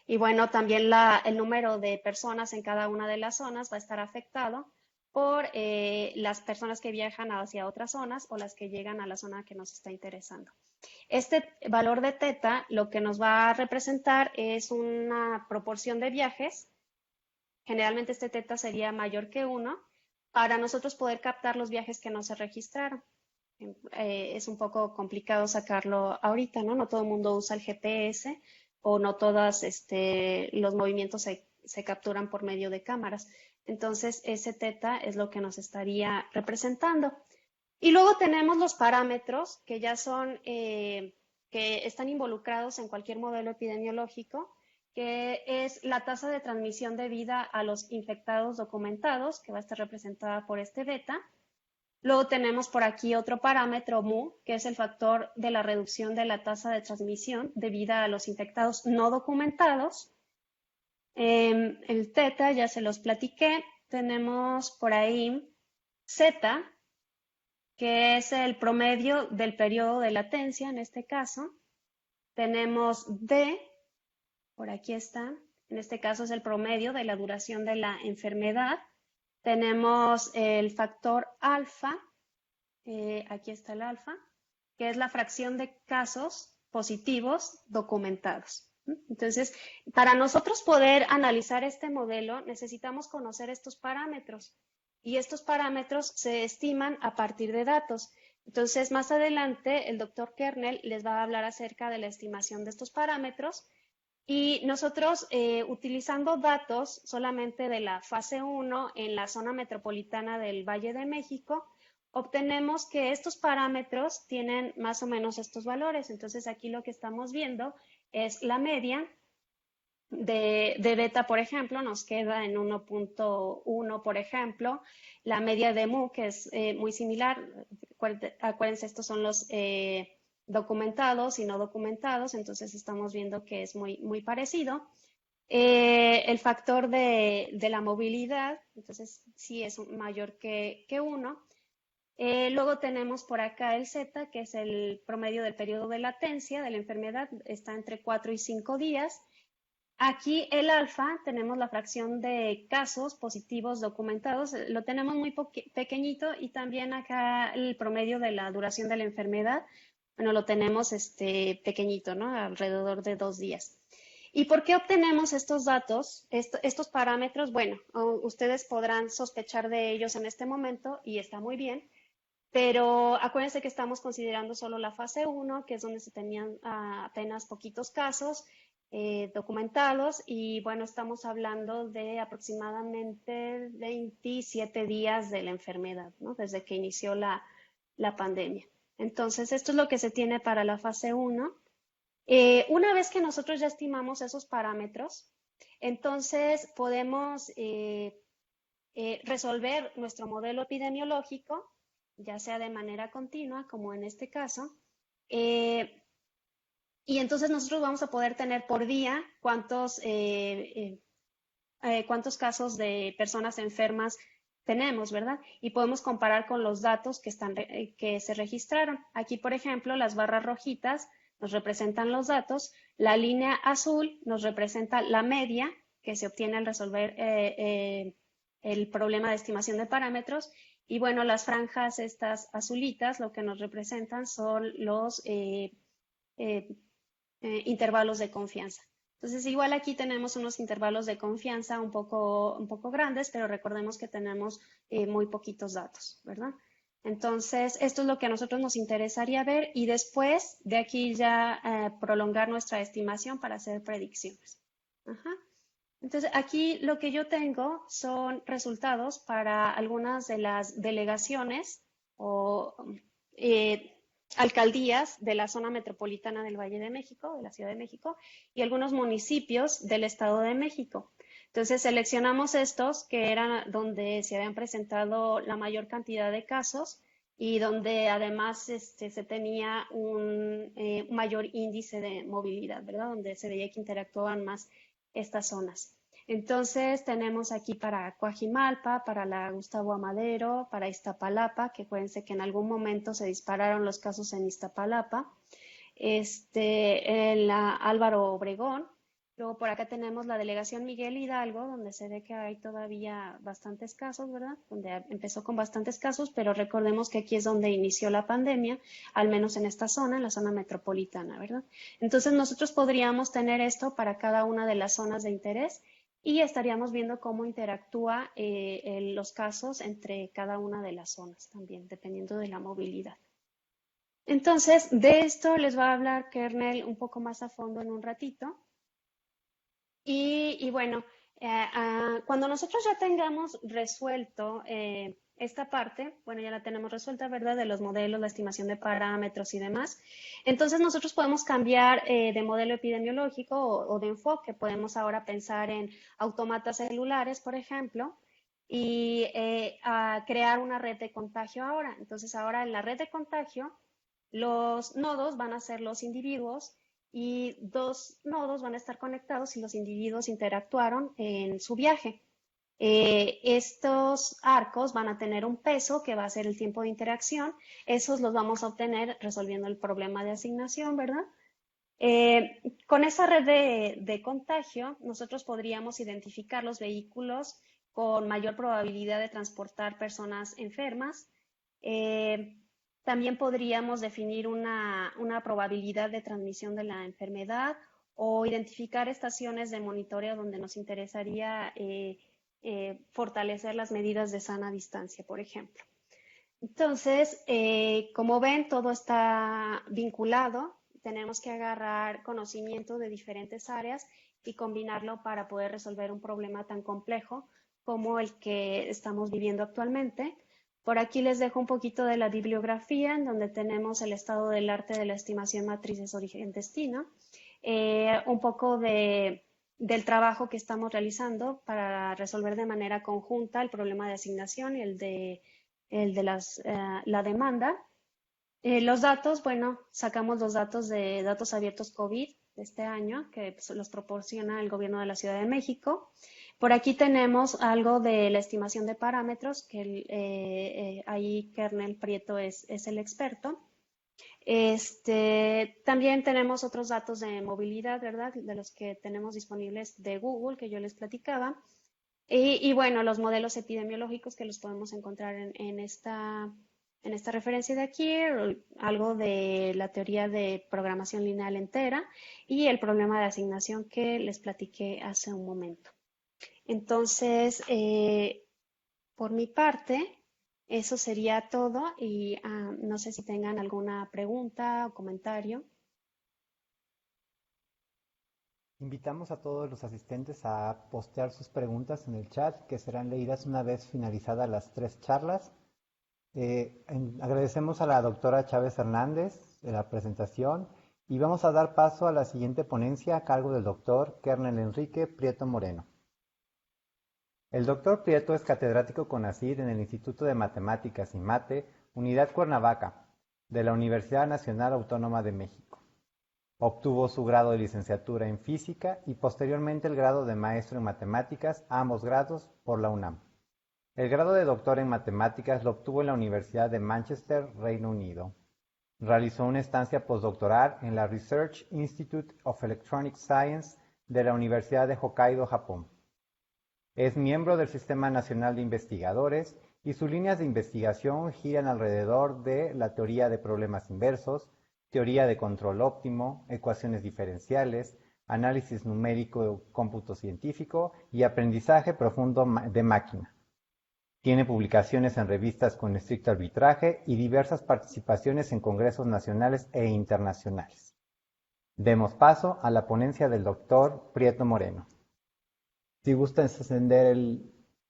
Y bueno, también el número de personas en cada una de las zonas va a estar afectado por las personas que viajan hacia otras zonas o las que llegan a la zona que nos está interesando. Este valor de teta lo que nos va a representar es una proporción de viajes. Generalmente este teta sería mayor que 1 para nosotros poder captar los viajes que no se registraron. Es un poco complicado sacarlo ahorita, ¿no? No todo el mundo usa el GPS o no todos los movimientos se capturan por medio de cámaras. Entonces, ese teta es lo que nos estaría representando. Y luego tenemos los parámetros que ya son, que están involucrados en cualquier modelo epidemiológico, que es la tasa de transmisión debida a los infectados documentados, que va a estar representada por este beta. Luego tenemos por aquí otro parámetro mu, que es el factor de la reducción de la tasa de transmisión debida a los infectados no documentados. El teta ya se los platiqué. Tenemos por ahí zeta, que es el promedio del periodo de latencia en este caso. Tenemos D, por aquí está, en este caso es el promedio de la duración de la enfermedad. Tenemos el factor alfa, aquí está el alfa, que es la fracción de casos positivos documentados. Entonces, para nosotros poder analizar este modelo, necesitamos conocer estos parámetros y estos parámetros se estiman a partir de datos. Entonces, más adelante, el doctor Kernel les va a hablar acerca de la estimación de estos parámetros y nosotros, utilizando datos solamente de la fase 1 en la zona metropolitana del Valle de México, obtenemos que estos parámetros tienen más o menos estos valores. Entonces, aquí lo que estamos viendo es la media de beta, por ejemplo, nos queda en 1.1, por ejemplo. La media de mu, que es muy similar. Acuérdense, estos son los documentados y no documentados, entonces estamos viendo que es muy parecido. El factor de la movilidad, entonces sí es mayor que 1. Luego tenemos por acá el Z, que es el promedio del periodo de latencia de la enfermedad, está entre 4 y 5 días. Aquí el alfa, tenemos la fracción de casos positivos documentados, lo tenemos muy pequeñito, y también acá el promedio de la duración de la enfermedad, bueno, lo tenemos pequeñito, ¿no? Alrededor de 2 días. ¿Y por qué obtenemos estos datos, estos parámetros? Bueno, ustedes podrán sospechar de ellos en este momento y está muy bien, pero acuérdense que estamos considerando solo la fase 1, que es donde se tenían apenas poquitos casos documentados, y bueno, estamos hablando de aproximadamente 27 días de la enfermedad, ¿no? Desde que inició la pandemia. Entonces, esto es lo que se tiene para la fase 1. Una vez que nosotros ya estimamos esos parámetros, entonces podemos resolver nuestro modelo epidemiológico, ya sea de manera continua, como en este caso, y entonces nosotros vamos a poder tener por día cuántos casos de personas enfermas tenemos, ¿verdad? Y podemos comparar con los datos que se registraron. Aquí, por ejemplo, las barras rojitas nos representan los datos, la línea azul nos representa la media que se obtiene al resolver el problema de estimación de parámetros, y bueno, las franjas estas azulitas lo que nos representan son los intervalos de confianza. Entonces, igual aquí tenemos unos intervalos de confianza un poco grandes, pero recordemos que tenemos muy poquitos datos, ¿verdad? Entonces, esto es lo que a nosotros nos interesaría ver, y después de aquí ya prolongar nuestra estimación para hacer predicciones. Ajá. Entonces, aquí lo que yo tengo son resultados para algunas de las delegaciones o alcaldías de la zona metropolitana del Valle de México, de la Ciudad de México, y algunos municipios del Estado de México. Entonces, seleccionamos estos que eran donde se habían presentado la mayor cantidad de casos y donde además se tenía un mayor índice de movilidad, ¿verdad? Donde se veía que interactuaban más estas zonas. Entonces tenemos aquí para Coajimalpa, para la Gustavo Amadero, para Iztapalapa, que acuérdense que en algún momento se dispararon los casos en Iztapalapa, en la Álvaro Obregón, Luego por acá tenemos la delegación Miguel Hidalgo, donde se ve que hay todavía bastantes casos, ¿verdad? Donde empezó con bastantes casos, pero recordemos que aquí es donde inició la pandemia, al menos en esta zona, en la zona metropolitana, ¿verdad? Entonces nosotros podríamos tener esto para cada una de las zonas de interés y estaríamos viendo cómo interactúa los casos entre cada una de las zonas también, dependiendo de la movilidad. Entonces, de esto les va a hablar Kernel un poco más a fondo en un ratito. Y bueno, cuando nosotros ya tengamos resuelto esta parte, bueno, ya la tenemos resuelta, ¿verdad? De los modelos, la estimación de parámetros y demás. Entonces nosotros podemos cambiar de modelo epidemiológico o de enfoque. Podemos ahora pensar en autómatas celulares, por ejemplo, y a crear una red de contagio ahora. Entonces ahora en la red de contagio, los nodos van a ser los individuos y dos nodos van a estar conectados si los individuos interactuaron en su viaje. Estos arcos van a tener un peso que va a ser el tiempo de interacción. Esos los vamos a obtener resolviendo el problema de asignación, ¿verdad? Con esa red de contagio, nosotros podríamos identificar los vehículos con mayor probabilidad de transportar personas enfermas. También podríamos definir una probabilidad de transmisión de la enfermedad o identificar estaciones de monitoreo donde nos interesaría fortalecer las medidas de sana distancia, por ejemplo. Entonces, como ven, todo está vinculado. Tenemos que agarrar conocimiento de diferentes áreas y combinarlo para poder resolver un problema tan complejo como el que estamos viviendo actualmente. Por aquí les dejo un poquito de la bibliografía, en donde tenemos el estado del arte de la estimación matrices origen-destino, un poco del trabajo que estamos realizando para resolver de manera conjunta el problema de asignación y el de la demanda. Los datos, bueno, sacamos los datos de datos abiertos COVID de este año, que pues, los proporciona el gobierno de la Ciudad de México. Por aquí tenemos algo de la estimación de parámetros, que ahí Kernel Prieto es el experto. También tenemos otros datos de movilidad, ¿verdad? De los que tenemos disponibles de Google, que yo les platicaba. Y bueno, los modelos epidemiológicos que los podemos encontrar en esta referencia de aquí, algo de la teoría de programación lineal entera y el problema de asignación que les platiqué hace un momento. Entonces, por mi parte, eso sería todo y no sé si tengan alguna pregunta o comentario. Invitamos a todos los asistentes a postear sus preguntas en el chat, que serán leídas una vez finalizadas las 3 charlas. Agradecemos a la doctora Chávez Hernández de la presentación y vamos a dar paso a la siguiente ponencia a cargo del doctor Kernel Enrique Prieto Moreno. El doctor Prieto es catedrático CONACYT en el Instituto de Matemáticas y Mate, Unidad Cuernavaca, de la Universidad Nacional Autónoma de México. Obtuvo su grado de licenciatura en Física y posteriormente el grado de Maestro en Matemáticas, ambos grados, por la UNAM. El grado de Doctor en Matemáticas lo obtuvo en la Universidad de Manchester, Reino Unido. Realizó una estancia postdoctoral en la Research Institute of Electronic Science de la Universidad de Hokkaido, Japón. Es miembro del Sistema Nacional de Investigadores y sus líneas de investigación giran alrededor de la teoría de problemas inversos, teoría de control óptimo, ecuaciones diferenciales, análisis numérico, cómputo científico y aprendizaje profundo de máquina. Tiene publicaciones en revistas con estricto arbitraje y diversas participaciones en congresos nacionales e internacionales. Demos paso a la ponencia del doctor Prieto Moreno. Si gustas encender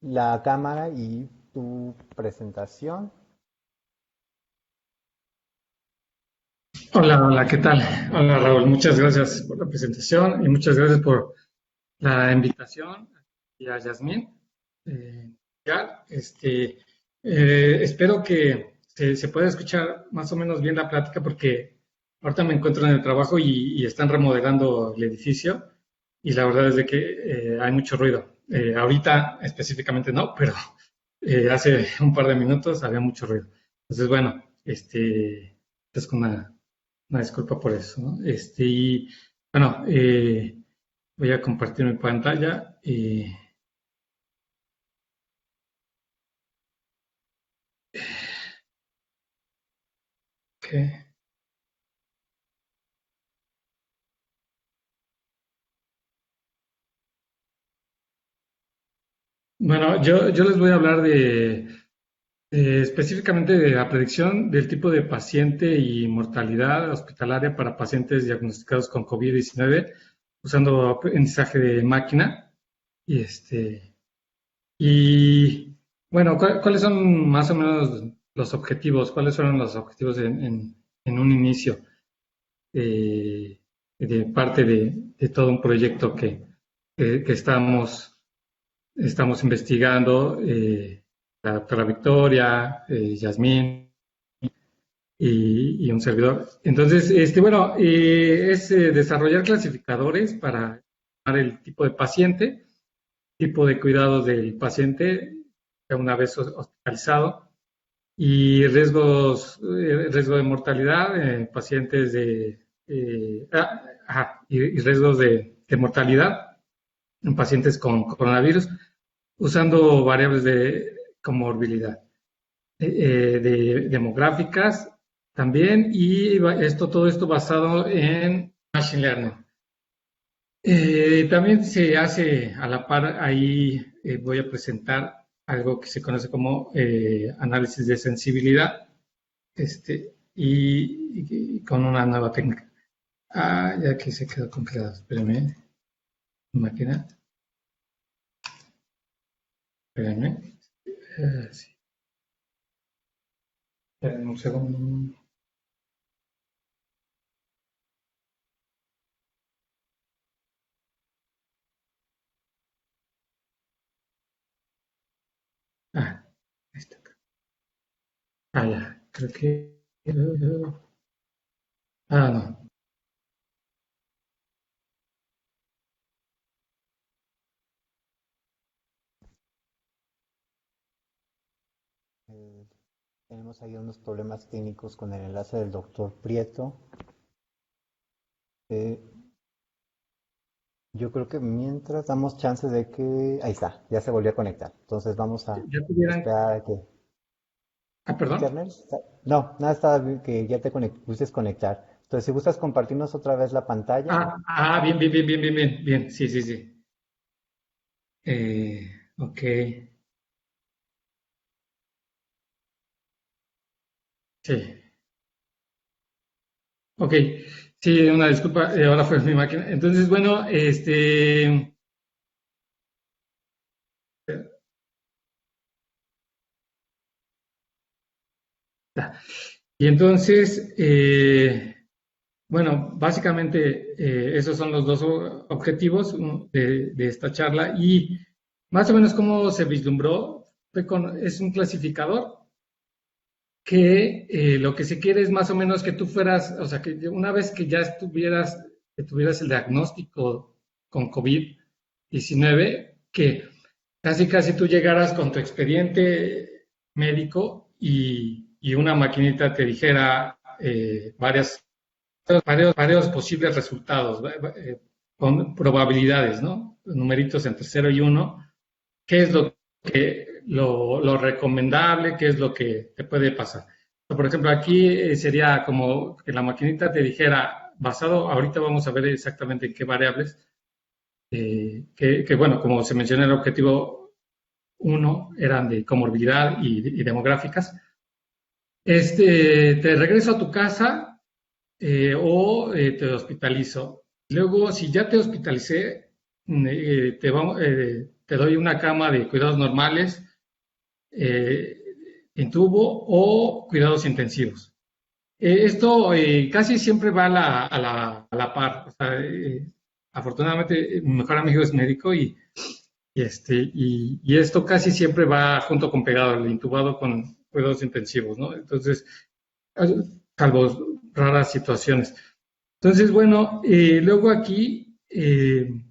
la cámara y tu presentación. Hola, ¿qué tal? Hola, Raúl, muchas gracias por la presentación y muchas gracias por la invitación y a Yasmín. Espero que se pueda escuchar más o menos bien la plática porque ahorita me encuentro en el trabajo y están remodelando el edificio y la verdad es de que hay mucho ruido. Ahorita específicamente no, pero hace un par de minutos había mucho ruido. Entonces, bueno, es una disculpa por eso, ¿no? Y bueno, Voy a compartir mi pantalla y... Okay. Bueno, yo les voy a hablar específicamente de la predicción del tipo de paciente y mortalidad hospitalaria para pacientes diagnosticados con COVID-19 usando aprendizaje de máquina. Y bueno, ¿cuáles son más o menos los objetivos? ¿Cuáles fueron los objetivos en un inicio de parte de todo un proyecto que estamos investigando? La doctora Victoria, Yasmín y un servidor. Entonces, bueno, es desarrollar clasificadores para el tipo de paciente, tipo de cuidados del paciente una vez hospitalizado y riesgo de mortalidad en pacientes y riesgos de mortalidad en pacientes con coronavirus usando variables de comorbilidad, demográficas también, y todo esto basado en Machine Learning. También se hace a la par, ahí voy a presentar algo que se conoce como análisis de sensibilidad, y con una nueva técnica. Ya que se quedó congelado, espérenme, máquina. Espérenme. Sí. Espérenme un segundo. Ahí está. Ya, creo que... no. Tenemos ahí unos problemas técnicos con el enlace del doctor Prieto. Yo creo que mientras damos chance de que... Ahí está, ya se volvió a conectar. Entonces vamos a Ya tuvieran... esperar a que... perdón. ¿Internet? No, nada, estaba que ya te gustes conectar. Entonces, si gustas compartirnos otra vez la pantalla. Bien, sí. Ok. Sí. Ok. Sí, una disculpa, ahora fue mi máquina. Entonces, bueno, y entonces, bueno, básicamente esos son los dos objetivos de esta charla, y más o menos cómo se vislumbró, es un clasificador que lo que se quiere es más o menos que tú fueras, o sea, que una vez que ya tuvieras el diagnóstico con COVID-19, que casi tú llegaras con tu expediente médico y una maquinita te dijera varios posibles resultados, con probabilidades, ¿no? Numeritos entre 0 y 1, qué es lo recomendable, qué es lo que te puede pasar. Por ejemplo, aquí sería como que la maquinita te dijera, ahorita vamos a ver exactamente en qué variables, que bueno, como se mencionó, el objetivo 1 eran de comorbilidad y demográficas. Te regreso a tu casa o te hospitalizo. Luego, si ya te hospitalicé, te doy una cama de cuidados normales, en tubo o cuidados intensivos. Esto casi siempre va a la par. O sea, afortunadamente, mi mejor amigo es médico y esto casi siempre va junto con pegado, el intubado con cuidados intensivos, ¿no? Entonces, salvo raras situaciones. Entonces, bueno, luego aquí, el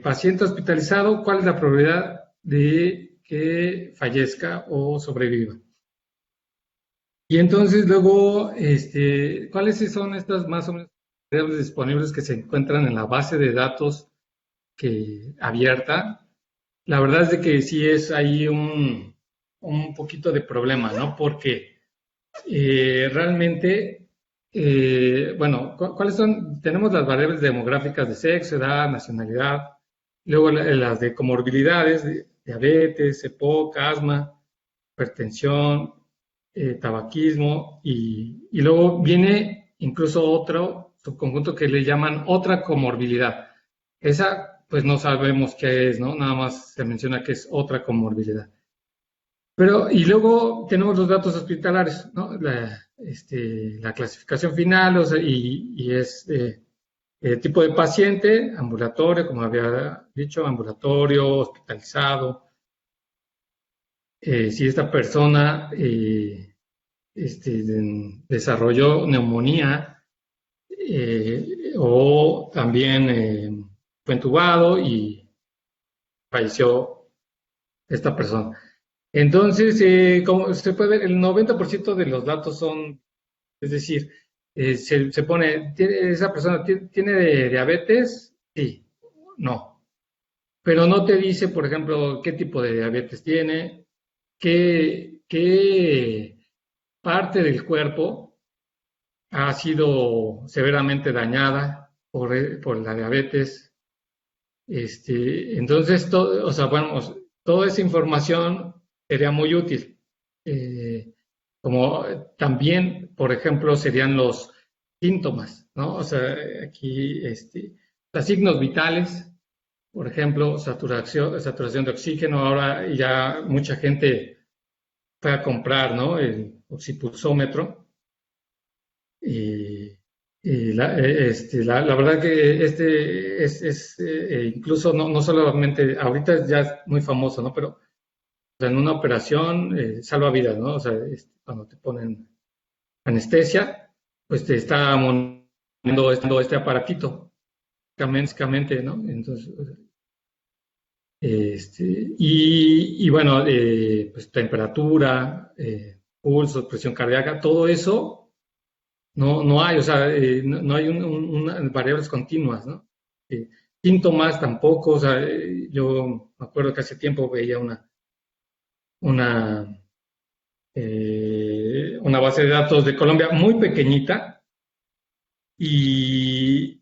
paciente hospitalizado, ¿cuál es la probabilidad de que fallezca o sobreviva? Y entonces luego, ¿cuáles son estas más o menos variables disponibles que se encuentran en la base de datos abierta, la verdad es de que sí es ahí un poquito de problema, ¿no? Porque realmente, bueno, ¿cuáles son? Tenemos las variables demográficas de sexo, edad, nacionalidad, luego las de comorbilidades, diabetes, EPOC, asma, hipertensión, tabaquismo, y luego viene incluso otro subconjunto que le llaman otra comorbilidad. Esa, pues no sabemos qué es, ¿no? Nada más se menciona que es otra comorbilidad. Pero, y luego tenemos los datos hospitalarios, ¿no? La clasificación final, o sea, y es tipo de paciente, ambulatorio, como había dicho, ambulatorio, hospitalizado. Si esta persona desarrolló neumonía o también fue entubado y falleció esta persona. Entonces, como se puede ver, el 90% de los datos son, es decir, se pone, ¿esa persona tiene diabetes? Sí, no. Pero no te dice, por ejemplo, qué tipo de diabetes tiene, qué parte del cuerpo ha sido severamente dañada por la diabetes. Entonces, o sea, bueno, toda esa información sería muy útil. Como también, por ejemplo, serían los síntomas, ¿no? O sea, aquí, los signos vitales, por ejemplo, saturación de oxígeno. Ahora ya mucha gente fue a comprar, ¿no? El oxipulsómetro. La verdad que es incluso no solamente, ahorita ya es muy famoso, ¿no? Pero en una operación salva vidas, ¿no? O sea, cuando te ponen anestesia, pues te está poniendo este aparatito, básicamente, ¿no? Entonces, y bueno, pues temperatura, pulso, presión cardíaca, todo eso no hay, o sea, no hay variables continuas, ¿no? Síntomas tampoco, o sea, yo me acuerdo que hace tiempo veía una base de datos de Colombia muy pequeñita y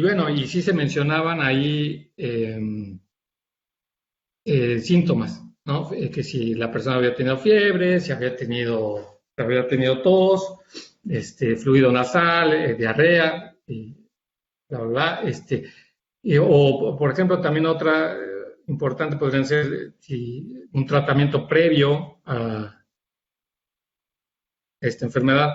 bueno, y sí se mencionaban ahí síntomas, ¿no? Que si la persona había tenido fiebre, si había tenido tos, fluido nasal, diarrea, y bla, bla, bla, o por ejemplo también otra importante podrían ser un tratamiento previo a esta enfermedad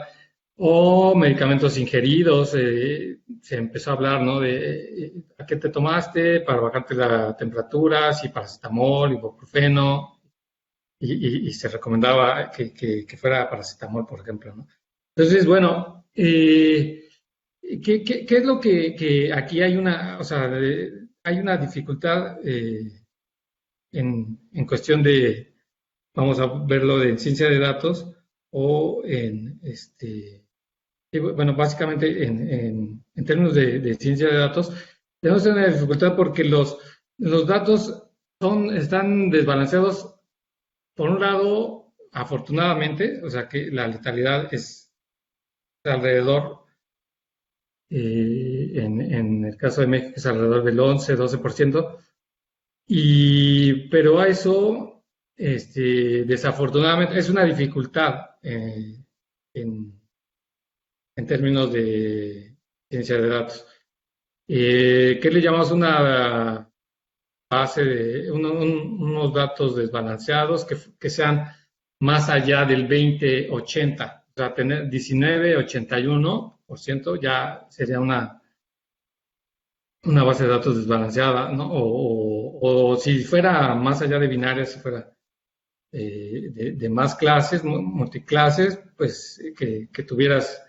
o medicamentos ingeridos. Se empezó a hablar, ¿no? De ¿a qué te tomaste para bajarte la temperatura? Si paracetamol, ibuprofeno, y se recomendaba que fuera paracetamol, por ejemplo, ¿no? Entonces, bueno, ¿qué es lo que aquí hay o sea, hay una dificultad en cuestión de, vamos a verlo de ciencia de datos o bueno, básicamente en términos de ciencia de datos, tenemos una dificultad porque los datos están desbalanceados. Por un lado, afortunadamente, o sea que la letalidad es alrededor, en el caso de México es alrededor del 11-12%, pero a eso, desafortunadamente, es una dificultad en términos de ciencia de datos. ¿Qué le llamamos una base de unos datos desbalanceados que sean más allá del 20-80? O sea, tener 19-81% ya sería una base de datos desbalanceada, ¿no? O si fuera más allá de binarias, si fuera de más clases, multiclases, pues que tuvieras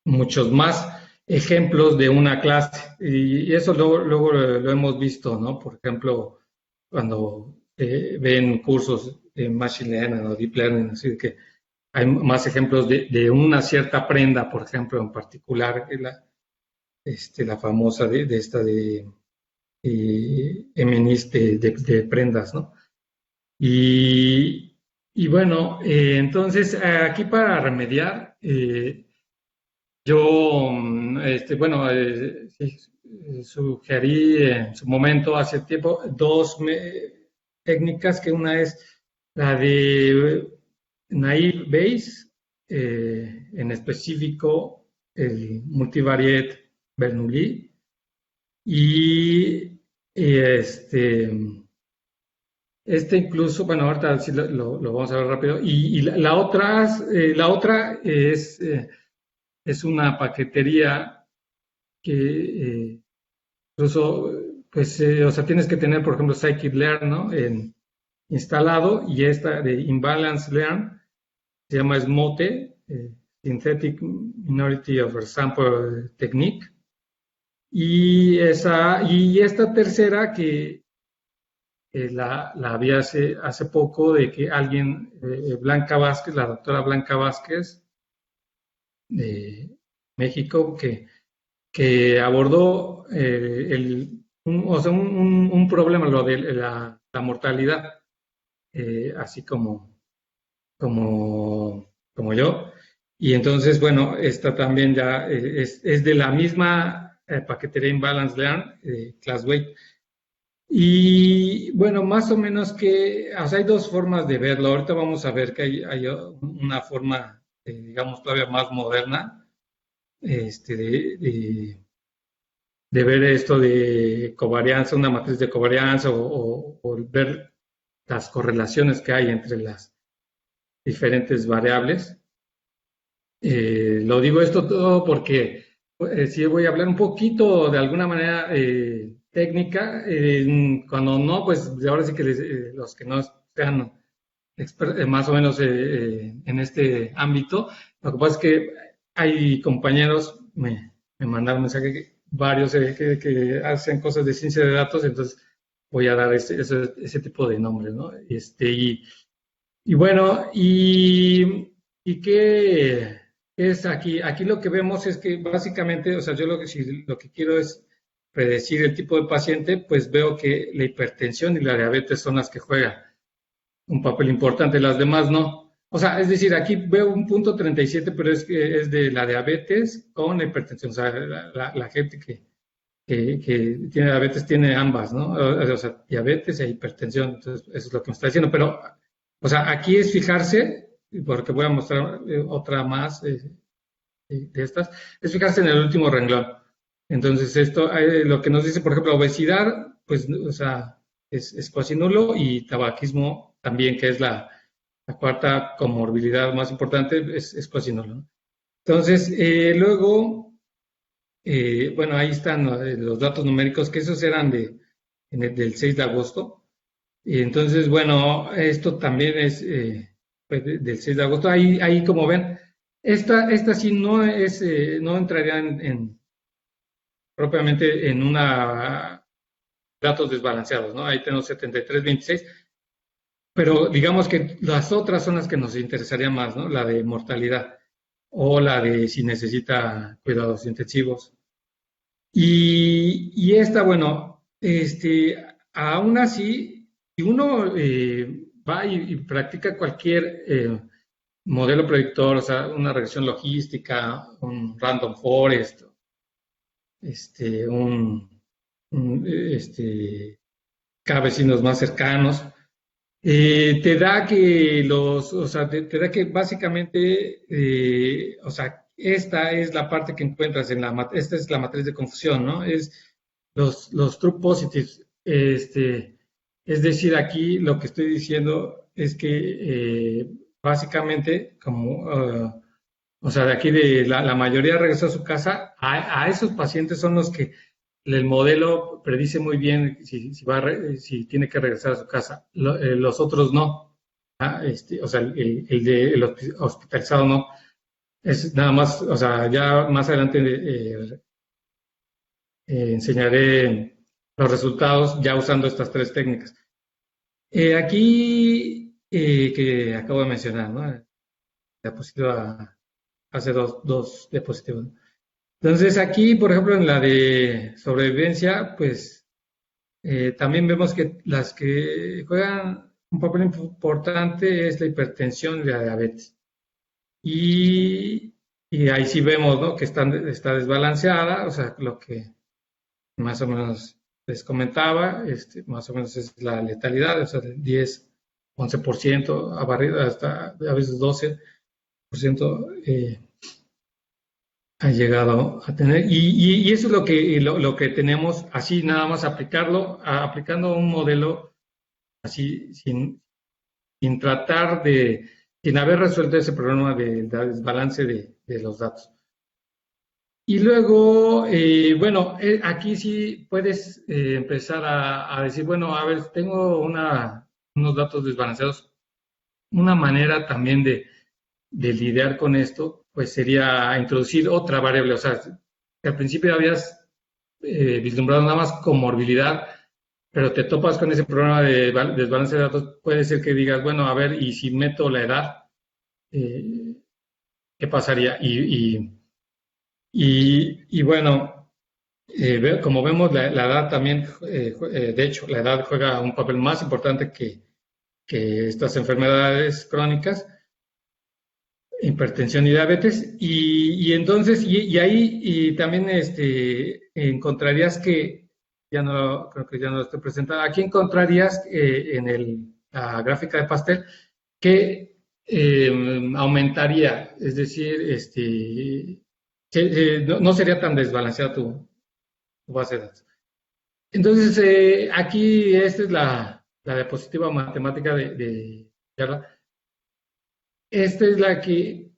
muchos más ejemplos de una clase. Y eso luego lo hemos visto, ¿no? Por ejemplo, cuando ven cursos de Machine Learning o Deep Learning, así que hay más ejemplos de una cierta prenda, por ejemplo, en particular, la famosa de esta de Eminis de prendas, ¿no? Y bueno, entonces aquí para remediar, yo, bueno, sí, sugerí en su momento, hace tiempo, dos técnicas, que una es la de Naive Bayes, en específico el Multivariate Bernoulli, y incluso, bueno, ahorita sí lo vamos a ver rápido, y la otra es una paquetería que incluso, pues, o sea, tienes que tener, por ejemplo, Scikit-learn, ¿no? Instalado, y esta de Imbalance Learn se llama SMOTE, Synthetic Minority Oversample Technique, y esta tercera que la vi hace poco, de que alguien, Blanca Vázquez, la doctora Blanca Vázquez de México, que abordó un problema, lo de la mortalidad, así como yo. Y entonces, bueno, esta también ya es de la misma paquetería Imbalance Learn, ClassWeight. Y bueno, más o menos o sea, hay dos formas de verlo. Ahorita vamos a ver que hay una forma, digamos, todavía más moderna, de ver esto de covarianza, una matriz de covarianza, o ver las correlaciones que hay entre las diferentes variables. Lo digo esto todo porque sí voy a hablar un poquito de alguna manera técnica. Cuando no, pues ahora sí que los que no sean más o menos en este ámbito, lo que pasa es que hay compañeros, me mandaron mensaje, varios que hacen cosas de ciencia de datos, entonces voy a dar ese tipo de nombres, ¿no? Y bueno, ¿y qué es aquí? Aquí lo que vemos es que básicamente, o sea, yo si lo que quiero es predecir el tipo de paciente, pues veo que la hipertensión y la diabetes son las que juegan un papel importante, las demás no. O sea, es decir, aquí veo un punto 37, pero es que es de la diabetes con la hipertensión. O sea, la gente que tiene diabetes tiene ambas, ¿no? O sea, diabetes e hipertensión. Entonces, eso es lo que me está diciendo. Pero, o sea, aquí es fijarse, porque voy a mostrar otra más de estas, es fijarse en el último renglón. Entonces, esto, lo que nos dice, por ejemplo, obesidad, pues, o sea, es casi nulo, y tabaquismo también, que es la cuarta comorbilidad más importante, es casi nulo, ¿no? Entonces, luego, bueno, ahí están los datos numéricos, que esos eran del 6 de agosto. Y entonces, bueno, esto también es del 6 de agosto. Ahí como ven, esta sí no no entraría propiamente en datos desbalanceados, ¿no? Ahí tenemos 73-26, pero digamos que las otras son las que nos interesaría más, ¿no? La de mortalidad, o la de si necesita cuidados intensivos. Y esta, bueno, aún así, si uno va y practica cualquier modelo predictor, o sea, una regresión logística, un random forest, cada vecinos más cercanos, te da que o sea, te da que básicamente, o sea, esta es la parte que encuentras esta es la matriz de confusión, ¿no? Es los true positives. Es decir, aquí lo que estoy diciendo es que básicamente, como, o sea, de aquí la mayoría regresó a su casa, a esos pacientes son los que el modelo predice muy bien si tiene que regresar a su casa. Los otros no. O sea, el hospitalizado no. Es nada más, o sea, ya más adelante enseñaré los resultados ya usando estas tres técnicas. Aquí, que acabo de mencionar, ¿no? diapositiva, hace dos diapositivas. Entonces aquí, por ejemplo, en la de sobrevivencia, pues también vemos que las que juegan un papel importante es la hipertensión y la diabetes. Y ahí sí vemos, ¿no?, que está desbalanceada, o sea, lo que más o menos les comentaba, más o menos es la letalidad, o sea, del 10, 11%, ha barrido hasta a veces 12%, ha llegado a tener. Y eso es lo que tenemos, así nada más aplicando un modelo así, sin tratar sin haber resuelto ese problema del desbalance de los datos. Y luego, bueno, aquí sí puedes empezar a decir, bueno, a ver, tengo unos datos desbalanceados. Una manera también de lidiar con esto, pues sería introducir otra variable. O sea, que al principio habías vislumbrado nada más comorbilidad, pero te topas con ese problema de desbalance de datos, puede ser que digas, bueno, a ver, y si meto la edad, ¿qué pasaría? Y bueno, como vemos, la edad también, de hecho, la edad juega un papel más importante que estas enfermedades crónicas, hipertensión y diabetes, y entonces, y ahí también encontrarías que, creo que ya no lo estoy presentando, aquí encontrarías en la gráfica de pastel que aumentaría, es decir, no sería tan desbalanceada tu base de datos. Entonces, aquí esta es la diapositiva matemática de Carla. Esta es la que,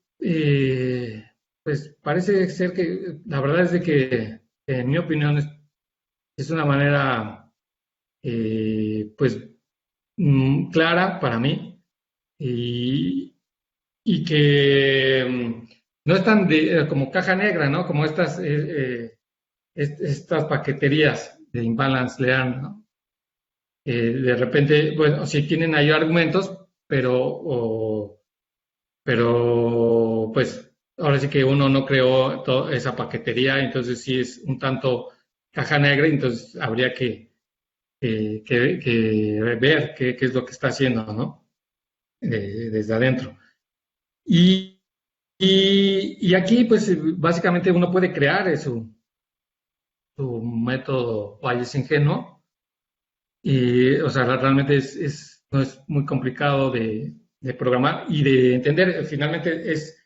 pues parece ser que, la verdad es de que, en mi opinión, es una manera, pues, clara para mí y que no es tan como caja negra, ¿no? Como estas paqueterías de imbalance learn, ¿no? De repente, bueno, sí tienen ahí argumentos, pero pues ahora sí que uno no creó toda esa paquetería, entonces sí es un tanto caja negra, entonces habría que ver qué es lo que está haciendo, ¿no? Desde adentro. Y aquí, pues básicamente uno puede crear su método Bayes ingenuo, y, o sea, realmente no es muy complicado de programar y de entender. Finalmente es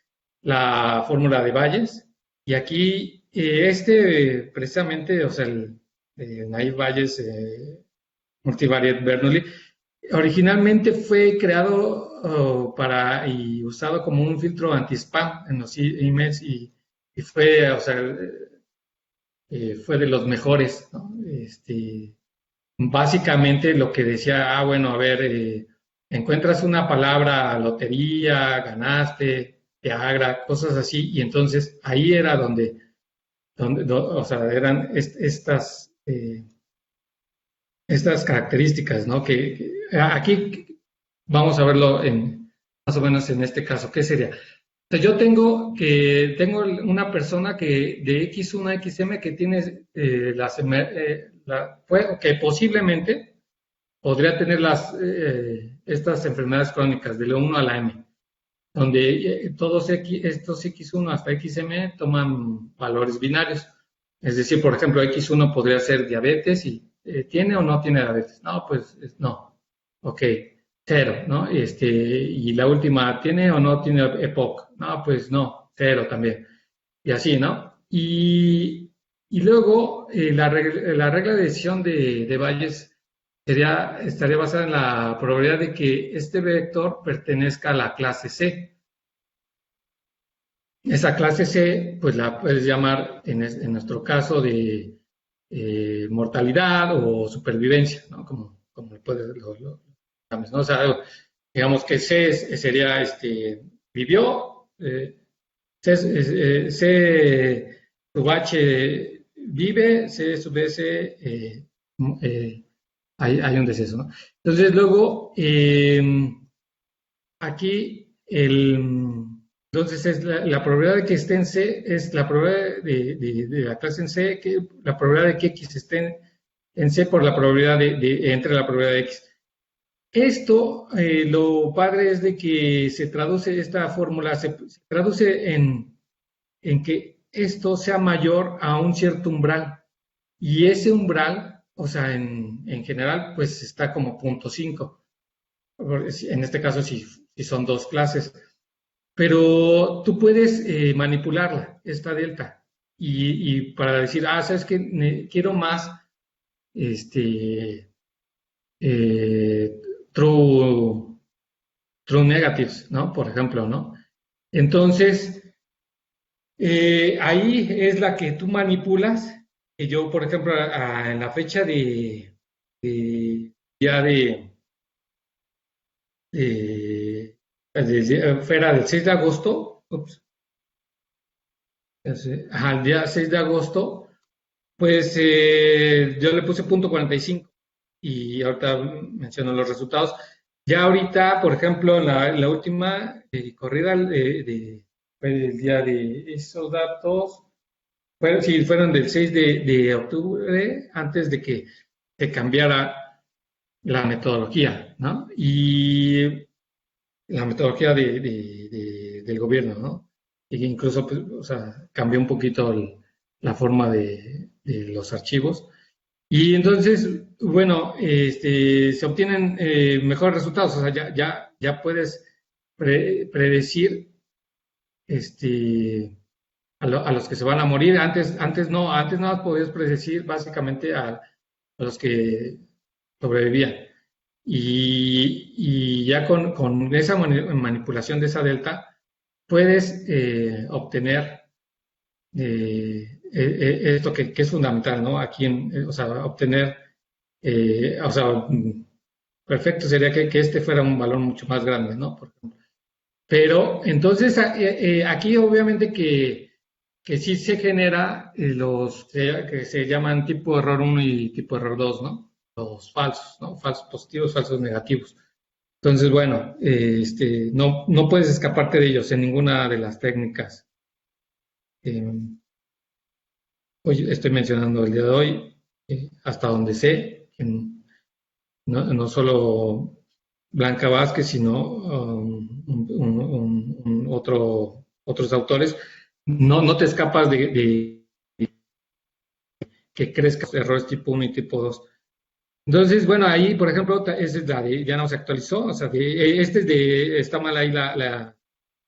la fórmula de Bayes, y aquí precisamente, o sea, el Naive Bayes Multivariate Bernoulli, originalmente fue creado y usado como un filtro anti-spam en los emails, y fue, o sea, fue de los mejores, ¿no? Básicamente lo que decía, bueno, a ver, encuentras una palabra, lotería, ganaste, Viagra, cosas así, y entonces ahí era donde o sea, eran estas características, ¿no? Aquí vamos a verlo más o menos en este caso. ¿Qué sería? Entonces yo tengo una persona que de X1 a XM que tiene que posiblemente podría tener estas enfermedades crónicas de la 1 a la M, donde todos estos X1 hasta XM toman valores binarios. Es decir, por ejemplo, X1 podría ser diabetes y ¿tiene o no tiene diabetes? No, pues no. Ok, 0, ¿no? Y la última, ¿tiene o no tiene EPOC? No, pues no, 0 también. Y así, ¿no? Y luego la regla de decisión de Bayes estaría basada en la probabilidad de que este vector pertenezca a la clase C. Esa clase C, pues la puedes llamar, en nuestro caso, de mortalidad o supervivencia, ¿no? Como lo llames, ¿no? O sea, digamos que C sería, vivió, C sub H vive, C sub S hay un deceso, ¿no? Entonces, luego, aquí Entonces, es la probabilidad de que esté en C es la probabilidad de la clase en C, la probabilidad de que X esté en C por la probabilidad entre la probabilidad de X. Esto, lo padre es de que se traduce, esta fórmula se traduce en que esto sea mayor a un cierto umbral. Y ese umbral, o sea, en general, pues está como 0.5. En este caso, si son dos clases. Pero tú puedes manipularla, esta delta, y para decir, sabes que quiero más eh, true, true negatives, ¿no? Por ejemplo, ¿no? Entonces, ahí es la que tú manipulas. Que yo, por ejemplo, en la fecha ya fuera del 6 de agosto, ups, el día 6 de agosto, pues yo le puse .45 y ahorita menciono los resultados. Ya ahorita, por ejemplo, la última corrida el día de esos datos, fueron del 6 de octubre, antes de que se cambiara la metodología, ¿no? Y la metodología del gobierno, ¿no? E incluso, pues, o sea, cambió un poquito la forma de los archivos. Y entonces, bueno, se obtienen mejores resultados, o sea, ya puedes predecir a los que se van a morir. Antes no podías predecir básicamente a los que sobrevivían. Y ya con esa manipulación de esa delta, puedes obtener esto que es fundamental, ¿no? Aquí, o sea, obtener, o sea, perfecto sería que este fuera un valor mucho más grande, ¿no? Por ejemplo. Pero entonces aquí obviamente que sí se genera los que se llaman tipo error 1 y tipo error 2, ¿no? Los falsos, ¿no? Falsos positivos, falsos negativos. Entonces, bueno, no puedes escaparte de ellos en ninguna de las técnicas. Hoy estoy mencionando el día de hoy, hasta donde sé, no solo Blanca Vázquez, sino otros autores, no te escapas de que crezcan errores tipo 1 y tipo 2. Entonces, bueno, ahí, por ejemplo, esa es la de, ya no se actualizó, o sea, está mal ahí la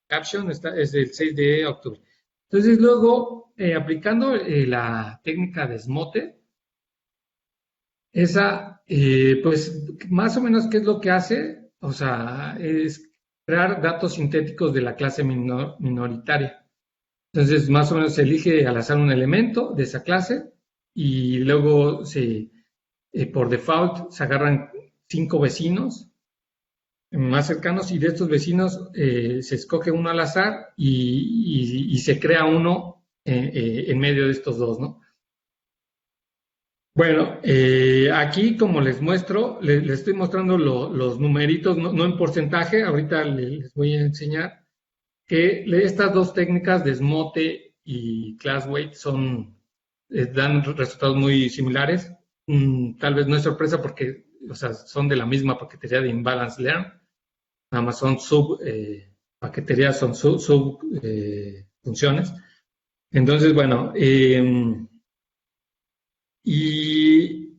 caption, es del 6 de octubre. Entonces, luego, aplicando la técnica de Smote, esa, pues, más o menos, ¿qué es lo que hace? O sea, es crear datos sintéticos de la clase minoritaria. Entonces, más o menos se elige al azar un elemento de esa clase y luego por default se agarran 5 vecinos más cercanos y de estos vecinos se escoge uno al azar y se crea uno en medio de estos dos, ¿no? Bueno, aquí como les muestro, les estoy mostrando los numeritos, no en porcentaje, ahorita les voy a enseñar que estas dos técnicas de Smote y Classweight dan resultados muy similares. Tal vez no es sorpresa porque, o sea, son de la misma paquetería de Imbalance Learn, nada más son paqueterías, son funciones. Entonces, bueno, y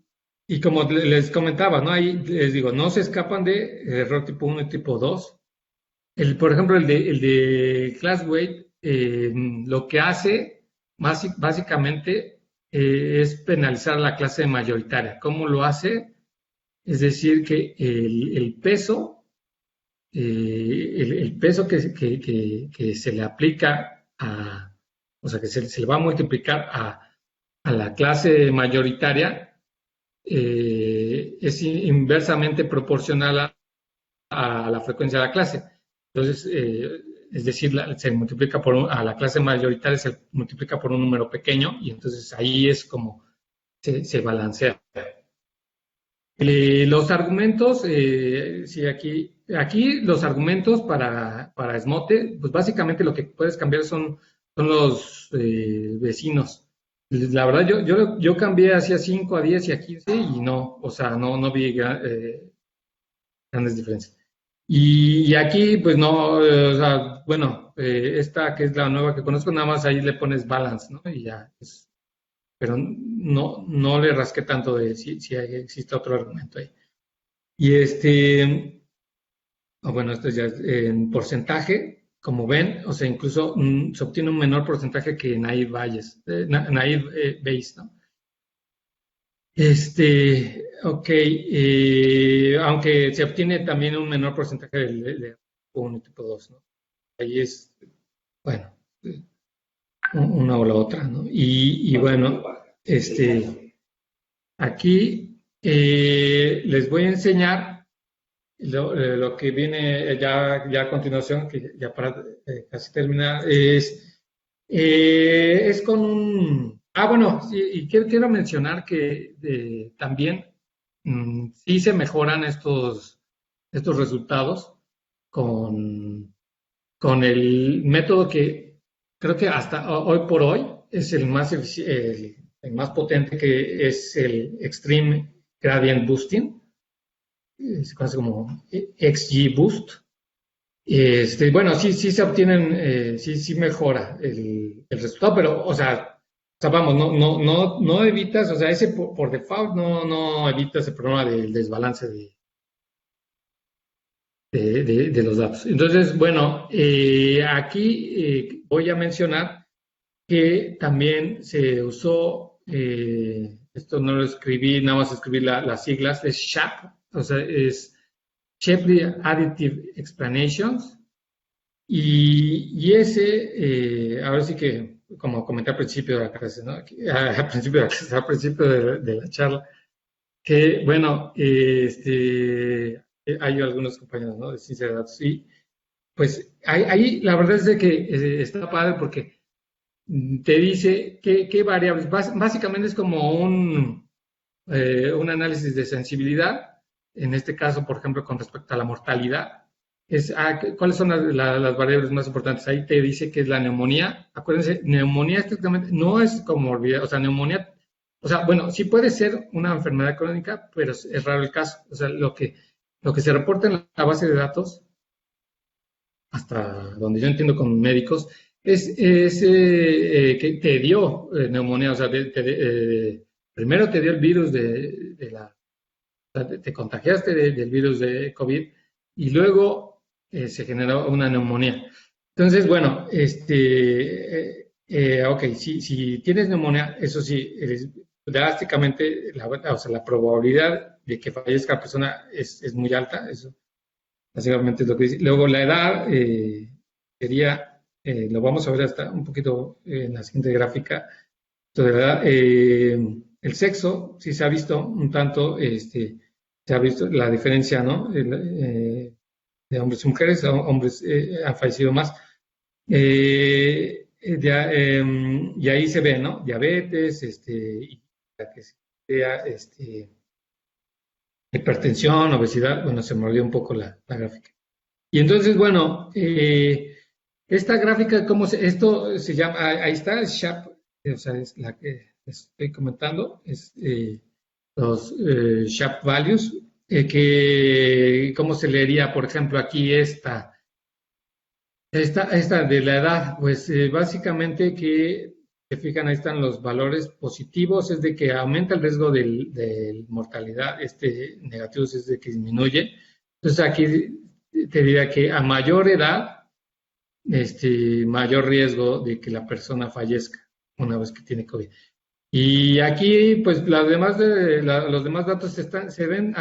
como les comentaba, ¿no? Ahí les digo, no se escapan de error tipo 1 y tipo 2. Por ejemplo, el de Classweight, lo que hace básicamente es penalizar la clase mayoritaria. ¿Cómo lo hace? Es decir, que el peso, el peso que se le aplica o sea, que se le va a multiplicar a la clase mayoritaria, es inversamente proporcional a la frecuencia de la clase. Entonces, es decir, se multiplica a la clase mayoritaria se multiplica por un número pequeño y entonces ahí es como se balancea. Los argumentos, sí, aquí los argumentos para esmote, pues básicamente lo que puedes cambiar son los vecinos. La verdad, yo cambié hacia 5 a 10 y a 15 y no, o sea, no vi grandes diferencias. Y aquí, pues no, o sea, bueno, esta que es la nueva que conozco, nada más ahí le pones balance, ¿no? Y ya, pero no le rasqué tanto de si existe otro argumento ahí. Y bueno, esto ya es en porcentaje, como ven, o sea, incluso se obtiene un menor porcentaje que Naive Bayes, ¿no? Ok, aunque se obtiene también un menor porcentaje de tipo 1 y tipo 2, ¿no? Ahí es, bueno, una o la otra, ¿no? Y bueno, aquí les voy a enseñar lo que viene ya a continuación, que ya para casi terminar, es con un... bueno, sí, y quiero mencionar que también sí se mejoran estos resultados con el método que creo que hasta hoy por hoy es el más potente, que es el Extreme Gradient Boosting, se conoce como XGBoost. Bueno, sí se obtienen, sí mejora el resultado, pero, o sea, vamos, no evitas, o sea, ese por default no evitas el problema del desbalance de los datos. Entonces, bueno, aquí voy a mencionar que también se usó, esto no lo escribí, nada más escribí las siglas, es SHAP, o sea, es Shapley Additive Explanations, y ese, ahora sí que, como comenté al principio de la clase, ¿no? Al principio de la charla, que, bueno, hay algunos compañeros, ¿no?, de ciencia de datos, y pues ahí la verdad es de que está padre porque te dice qué variables, básicamente es como un análisis de sensibilidad, en este caso, por ejemplo, con respecto a la mortalidad. ¿Cuáles son las variables más importantes? Ahí te dice que es la neumonía. Acuérdense, neumonía estrictamente no es comorbilidad, o sea, neumonía, o sea, bueno, sí puede ser una enfermedad crónica, pero es raro el caso. O sea, lo que se reporta en la base de datos, hasta donde yo entiendo con médicos, es que te dio neumonía, o sea, primero te dio el virus te contagiaste del virus de COVID y luego se generó una neumonía. Entonces, bueno, ok, si tienes neumonía, eso sí, drásticamente, o sea, la probabilidad de que fallezca la persona es muy alta, eso básicamente es lo que dice. Luego la edad sería, lo vamos a ver hasta un poquito en la siguiente gráfica. Entonces, la edad, el sexo, sí se ha visto un tanto, se ha visto la diferencia, ¿no? De hombres y mujeres, hombres han fallecido más. Y ahí se ve, ¿no? Diabetes, y que sea, hipertensión, obesidad, bueno, se me olvidó un poco la gráfica. Y entonces, bueno, esta gráfica, esto se llama, ahí está, es SHAP, o sea, es la que estoy comentando, es los SHAP values, ¿cómo se leería? Por ejemplo, aquí esta de la edad, pues básicamente que se fijan, ahí están los valores positivos, es de que aumenta el riesgo de mortalidad, negativos es de que disminuye. Entonces aquí te diría que a mayor edad, mayor riesgo de que la persona fallezca una vez que tiene COVID. Y aquí, pues, los demás datos se ven,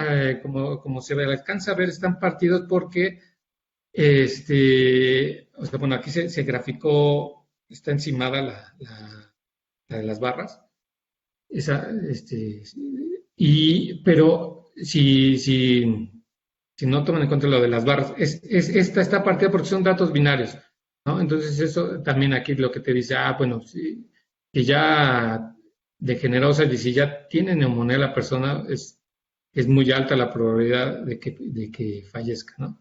como se alcanza a ver, están partidos porque, o sea, bueno, aquí se graficó, está encimada la de las barras. Pero si no toman en cuenta lo de las barras, esta está partida porque son datos binarios, ¿no? Entonces eso también aquí lo que te dice, bueno, si ya degeneró, o sea, si ya tiene neumonía la persona, es muy alta la probabilidad de que fallezca, ¿no?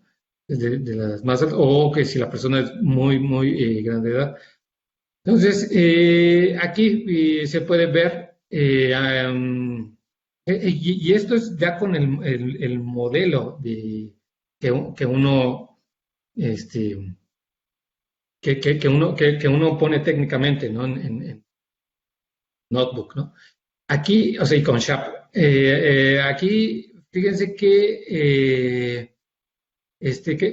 De las más altas, o que si la persona es muy grande de edad. Entonces, aquí se puede ver, y esto es ya con el modelo que uno, este, que uno pone técnicamente, ¿no? En Notebook, ¿no? Aquí, o sea, y con Sharp. Aquí, fíjense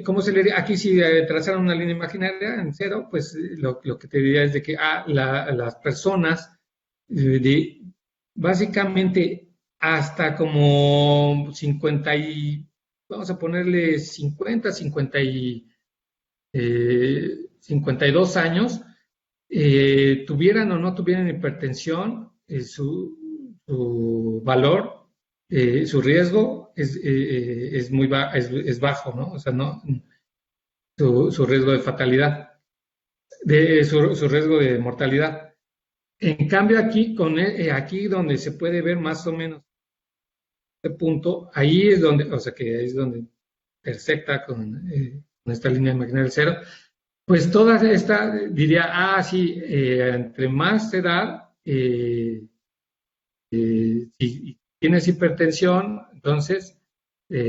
¿cómo se le diría? Aquí si trazaran una línea imaginaria en cero, pues lo que te diría es de que las personas, básicamente hasta como 50 vamos a ponerle 52 años, tuvieran o no tuvieran hipertensión, su valor, su riesgo es bajo, ¿no? O sea, no, su riesgo de fatalidad, su riesgo de mortalidad. En cambio, aquí donde se puede ver más o menos este punto, ahí es donde, o sea, que es donde intersecta con esta línea imaginaria del cero, pues toda esta diría, sí, entre más edad, si tienes hipertensión, entonces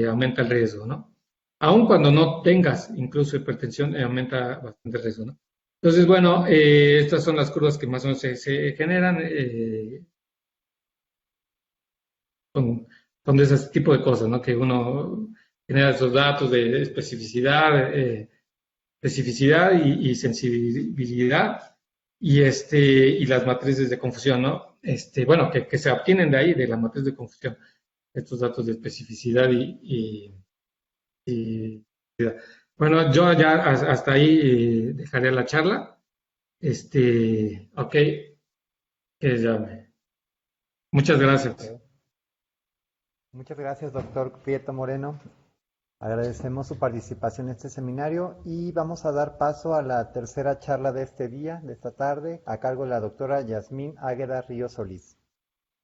aumenta el riesgo, ¿no? Aun cuando no tengas incluso hipertensión, aumenta bastante el riesgo, ¿no? Entonces, bueno, estas son las curvas que más o menos se generan con ese tipo de cosas, ¿no? Que uno genera esos datos de especificidad y sensibilidad y las matrices de confusión, ¿no? Bueno, que se obtienen de ahí, de la matriz de confusión, estos datos de especificidad y bueno, yo ya hasta ahí dejaré la charla. Ok, muchas gracias. Muchas gracias, doctor Prieto Moreno. Agradecemos su participación en este seminario y vamos a dar paso a la tercera charla de este día, de esta tarde, a cargo de la doctora Yasmín Águeda Ríos Solís.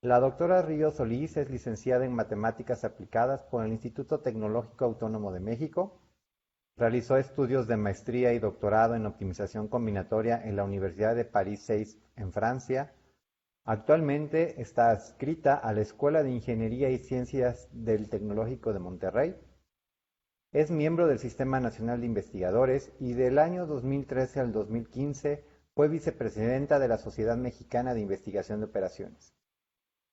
La doctora Ríos Solís es licenciada en Matemáticas Aplicadas por el Instituto Tecnológico Autónomo de México. Realizó estudios de maestría y doctorado en optimización combinatoria en la Universidad de París 6 en Francia. Actualmente está adscrita a la Escuela de Ingeniería y Ciencias del Tecnológico de Monterrey. Es miembro del Sistema Nacional de Investigadores y del año 2013 al 2015 fue vicepresidenta de la Sociedad Mexicana de Investigación de Operaciones.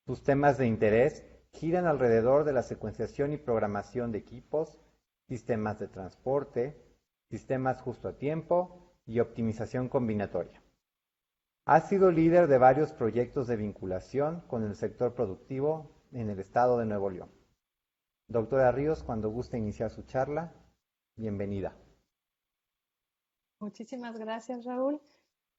Sus temas de interés giran alrededor de la secuenciación y programación de equipos, sistemas de transporte, sistemas justo a tiempo y optimización combinatoria. Ha sido líder de varios proyectos de vinculación con el sector productivo en el estado de Nuevo León. Doctora Ríos, cuando guste iniciar su charla, bienvenida. Muchísimas gracias, Raúl.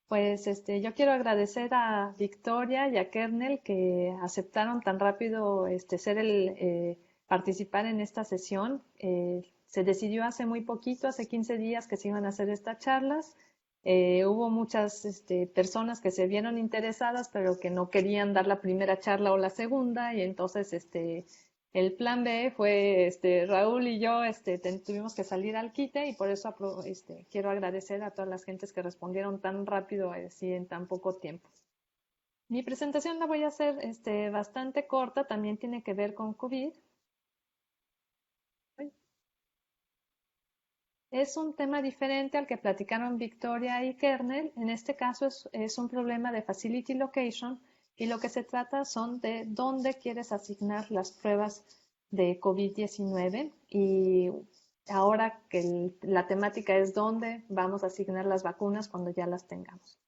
Pues yo quiero agradecer a Victoria y a Kernel que aceptaron tan rápido participar en esta sesión. Se decidió hace muy poquito, hace 15 días que se iban a hacer estas charlas. Hubo muchas personas que se vieron interesadas, pero que no querían dar la primera charla o la segunda, y entonces el plan B fue Raúl y yo tuvimos que salir al quite, y por eso quiero agradecer a todas las gentes que respondieron tan rápido así en tan poco tiempo. Mi presentación la voy a hacer bastante corta, también tiene que ver con COVID. Es un tema diferente al que platicaron Victoria y Kernel. En este caso es un problema de facility location, y lo que se trata son de dónde quieres asignar las pruebas de COVID-19, y ahora que la temática es dónde vamos a asignar las vacunas cuando ya las tengamos.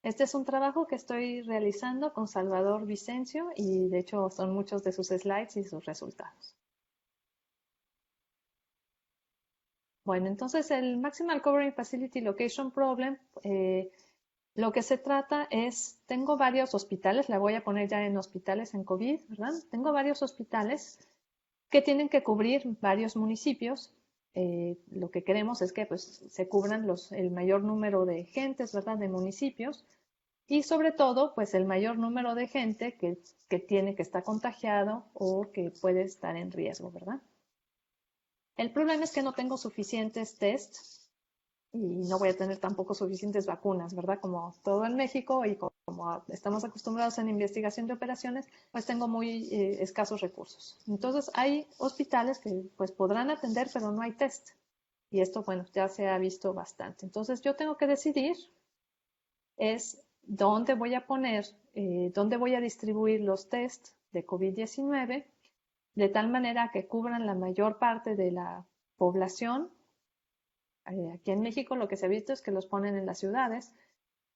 Este es un trabajo que estoy realizando con Salvador Vicencio, y de hecho son muchos de sus slides y sus resultados. Bueno, entonces el Maximal Covering Facility Location Problem, lo que se trata es, tengo varios hospitales, la voy a poner ya en hospitales en COVID, ¿verdad? Tengo varios hospitales que tienen que cubrir varios municipios. Lo que queremos es que pues, se cubran el mayor número de gentes, ¿verdad? De municipios. y sobre todo, pues el mayor número de gente que está contagiado o que puede estar en riesgo, ¿verdad? El problema es que no tengo suficientes tests y no voy a tener tampoco suficientes vacunas, ¿verdad? Como todo en México y como estamos acostumbrados en investigación de operaciones, pues tengo muy escasos recursos. Entonces hay hospitales que pues podrán atender, pero no hay test. Y esto, bueno, ya se ha visto bastante. Entonces yo tengo que decidir es dónde voy a poner, dónde voy a distribuir los test de COVID-19 de tal manera que cubran la mayor parte de la población. Aquí en México lo que se ha visto es que los ponen en las ciudades,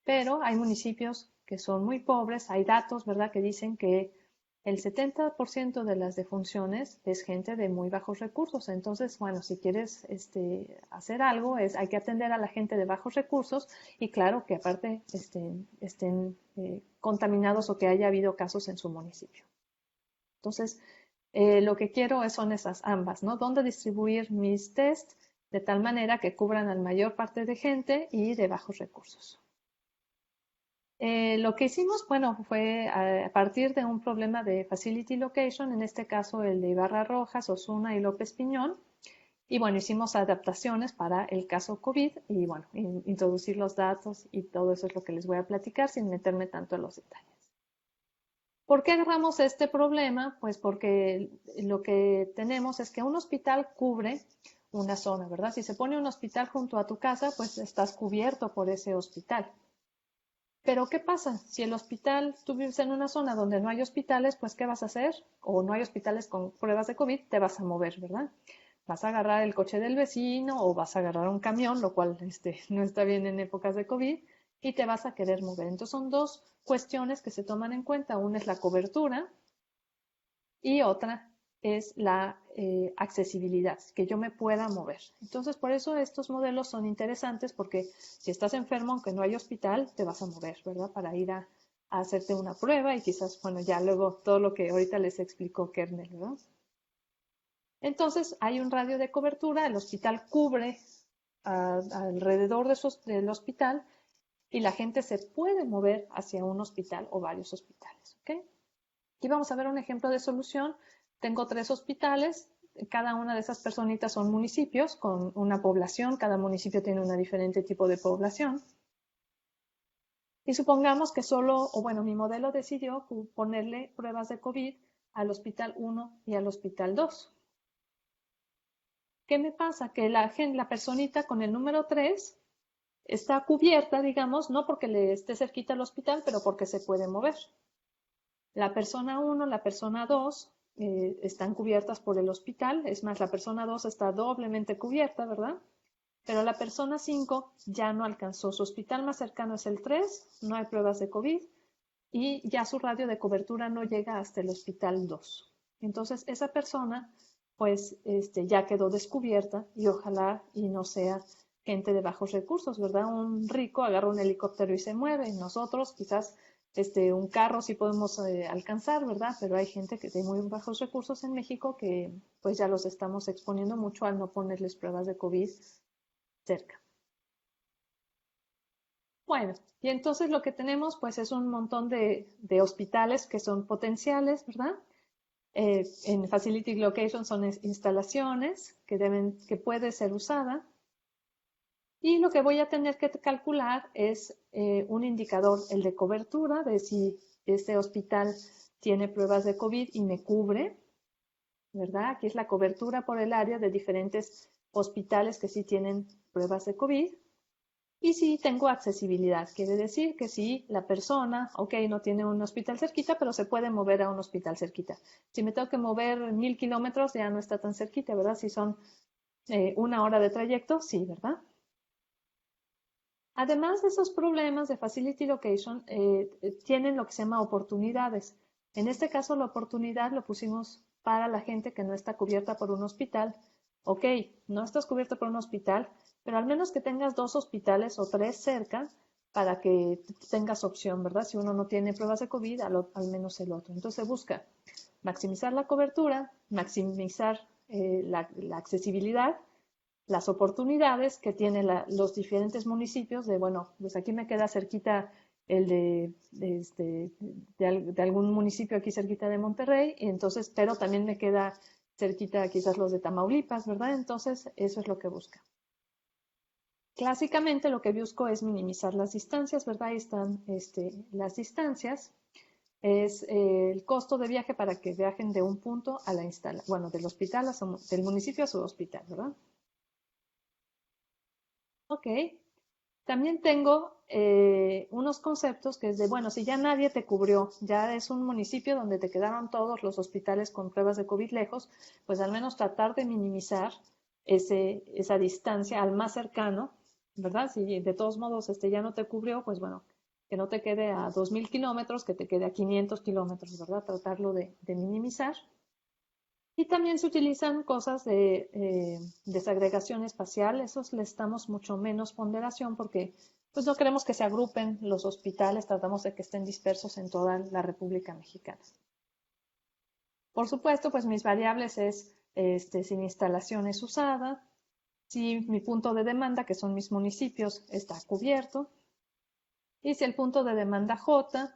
pero hay municipios que son muy pobres. Hay datos, ¿verdad?, que dicen que el 70% de las defunciones es gente de muy bajos recursos. Entonces, bueno, si quieres hacer algo, hay que atender a la gente de bajos recursos y claro que aparte estén contaminados o que haya habido casos en su municipio. Entonces, lo que quiero son esas ambas, ¿no? ¿Dónde distribuir mis test de tal manera que cubran a la mayor parte de gente y de bajos recursos? Lo que hicimos, bueno, fue a partir de un problema de facility location, en este caso el de Ibarra Rojas, Osuna y López Piñón, y bueno, hicimos adaptaciones para el caso COVID y bueno, introducir los datos y todo eso es lo que les voy a platicar sin meterme tanto en los detalles. ¿Por qué agarramos este problema? Pues porque lo que tenemos es que un hospital cubre una zona, ¿verdad? Si se pone un hospital junto a tu casa, pues estás cubierto por ese hospital. Pero ¿qué pasa? Si el hospital, tú vives en una zona donde no hay hospitales, pues ¿qué vas a hacer? O no hay hospitales con pruebas de COVID, te vas a mover, ¿verdad? Vas a agarrar el coche del vecino o vas a agarrar un camión, lo cual no está bien en épocas de COVID, y te vas a querer mover. Entonces son dos cuestiones que se toman en cuenta. Una es la cobertura y otra es la accesibilidad, que yo me pueda mover. Entonces, por eso estos modelos son interesantes porque si estás enfermo, aunque no hay hospital, te vas a mover, ¿verdad? Para ir a hacerte una prueba y quizás, bueno, ya luego todo lo que ahorita les explicó Kernel, ¿verdad? Entonces, hay un radio de cobertura, el hospital cubre alrededor del hospital y la gente se puede mover hacia un hospital o varios hospitales, ¿ok? Aquí vamos a ver un ejemplo de solución. Tengo 3 hospitales, cada una de esas personitas son municipios con una población, cada municipio tiene un diferente tipo de población. Y supongamos que mi modelo decidió ponerle pruebas de COVID al hospital 1 y al hospital 2. ¿Qué me pasa? Que la personita con el número 3 está cubierta, digamos, no porque le esté cerquita al hospital, pero porque se puede mover. La persona 1, la persona 2 están cubiertas por el hospital, es más, la persona 2 está doblemente cubierta, ¿verdad? Pero la persona 5 ya no alcanzó, su hospital más cercano es el 3, no hay pruebas de COVID y ya su radio de cobertura no llega hasta el hospital 2. Entonces, esa persona pues ya quedó descubierta y ojalá y no sea gente de bajos recursos, ¿verdad? Un rico agarra un helicóptero y se mueve, nosotros quizás un carro sí podemos alcanzar, ¿verdad? Pero hay gente que tiene muy bajos recursos en México que pues ya los estamos exponiendo mucho al no ponerles pruebas de COVID cerca. Bueno, y entonces lo que tenemos pues es un montón de hospitales que son potenciales, ¿verdad? En Facility Location son instalaciones que puede ser usada. Y lo que voy a tener que calcular es un indicador, el de cobertura, de si este hospital tiene pruebas de COVID y me cubre, ¿verdad? Aquí es la cobertura por el área de diferentes hospitales que sí tienen pruebas de COVID. Y si tengo accesibilidad, quiere decir que si la persona, ok, no tiene un hospital cerquita, pero se puede mover a un hospital cerquita. Si me tengo que mover 1000 kilómetros, ya no está tan cerquita, ¿verdad? Si son 1 hora de trayecto, sí, ¿verdad? Además de esos problemas de Facility Location, tienen lo que se llama oportunidades. En este caso, la oportunidad lo pusimos para la gente que no está cubierta por un hospital. Ok, no estás cubierto por un hospital, pero al menos que tengas 2 hospitales o 3 cerca para que tengas opción, ¿verdad? Si uno no tiene pruebas de COVID, al menos el otro. Entonces se busca maximizar la cobertura, maximizar la accesibilidad, las oportunidades que tienen los diferentes municipios de, bueno, pues aquí me queda cerquita de algún municipio aquí cerquita de Monterrey, y entonces, pero también me queda cerquita quizás los de Tamaulipas, ¿verdad? Entonces, eso es lo que busca. Clásicamente lo que busco es minimizar las distancias, ¿verdad? Ahí están las distancias. Es el costo de viaje para que viajen de un punto a la instalación, bueno, del hospital, del municipio a su hospital, ¿verdad? Ok. También tengo unos conceptos que es de, bueno, si ya nadie te cubrió, ya es un municipio donde te quedaron todos los hospitales con pruebas de COVID lejos, pues al menos tratar de minimizar esa distancia al más cercano, ¿verdad? Si de todos modos ya no te cubrió, pues bueno, que no te quede a 2.000 kilómetros, que te quede a 500 kilómetros, ¿verdad? Tratarlo de minimizar. Y también se utilizan cosas de desagregación espacial, esos les damos mucho menos ponderación porque pues no queremos que se agrupen los hospitales, tratamos de que estén dispersos en toda la República Mexicana. Por supuesto, pues mis variables es si mi instalación es usada, si mi punto de demanda, que son mis municipios, está cubierto, y si el punto de demanda J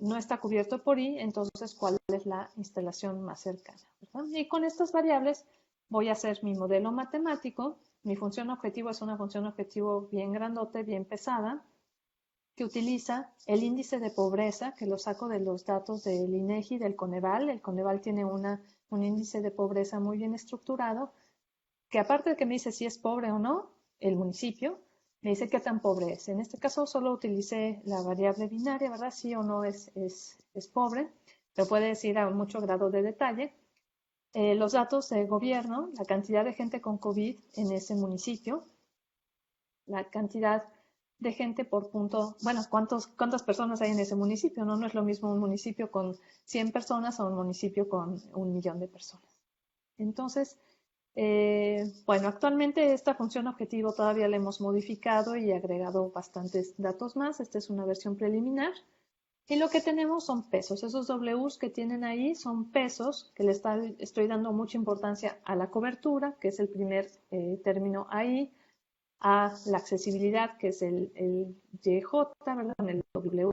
no está cubierto por I, entonces cuál es la instalación más cercana, ¿verdad? Y con estas variables voy a hacer mi modelo matemático. Mi función objetivo es una función objetivo bien grandote, bien pesada, que utiliza el índice de pobreza, que lo saco de los datos del INEGI, del Coneval. El Coneval tiene un índice de pobreza muy bien estructurado, que aparte de que me dice si es pobre o no, el municipio, me dice qué tan pobre es. En este caso solo utilicé la variable binaria, ¿verdad? Sí o no es pobre, pero puede decir a mucho grado de detalle. Los datos de gobierno, la cantidad de gente con COVID en ese municipio, la cantidad de gente por punto, bueno, cuántas personas hay en ese municipio, ¿no? No es lo mismo un municipio con 100 personas a un municipio con 1.000.000 de personas. Entonces, bueno, actualmente esta función objetivo todavía la hemos modificado y agregado bastantes datos más. Esta es una versión preliminar. Y lo que tenemos son pesos. Esos Ws que tienen ahí son pesos que le estoy dando mucha importancia a la cobertura, que es el primer término ahí, a la accesibilidad, que es el YJ, ¿verdad? El W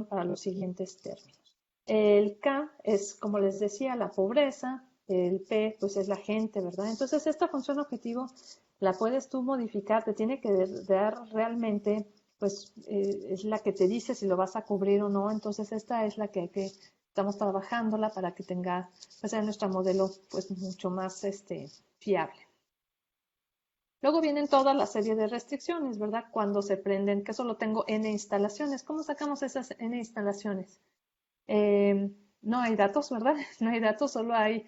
para los siguientes términos. El K es, como les decía, la pobreza, el P pues es la gente, ¿verdad? Entonces esta función objetivo la puedes tú modificar, te tiene que dar realmente, pues es la que te dice si lo vas a cubrir o no, entonces esta es la que estamos trabajándola para que tenga, pues en nuestro modelo pues mucho más fiable. Luego vienen toda la serie de restricciones, ¿verdad? Cuando se prenden, que solo tengo N instalaciones. ¿Cómo sacamos esas N instalaciones? No hay datos, ¿verdad? No hay datos, solo hay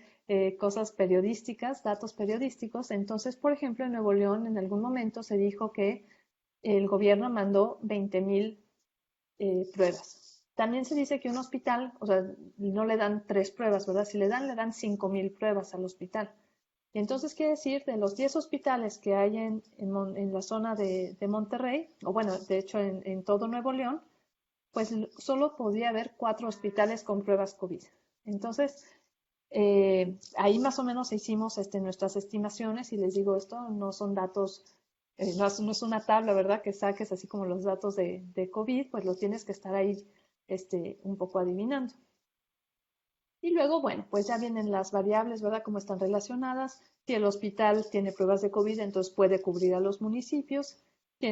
cosas periodísticas, datos periodísticos. Entonces, por ejemplo, en Nuevo León en algún momento se dijo que el gobierno mandó 20.000 pruebas. También se dice que un hospital, o sea, no le dan 3 pruebas, ¿verdad? Si le dan 5.000 pruebas al hospital. Y entonces quiere decir, de los 10 hospitales que hay en la zona de Monterrey, o bueno, de hecho en todo Nuevo León, pues solo podía haber 4 hospitales con pruebas COVID. Entonces, ahí más o menos hicimos nuestras estimaciones y les digo, esto no son datos, no es una tabla, ¿verdad? Que saques así como los datos de COVID, pues lo tienes que estar ahí un poco adivinando. Y luego, bueno, pues ya vienen las variables, ¿verdad? Cómo están relacionadas. Si el hospital tiene pruebas de COVID, entonces puede cubrir a los municipios,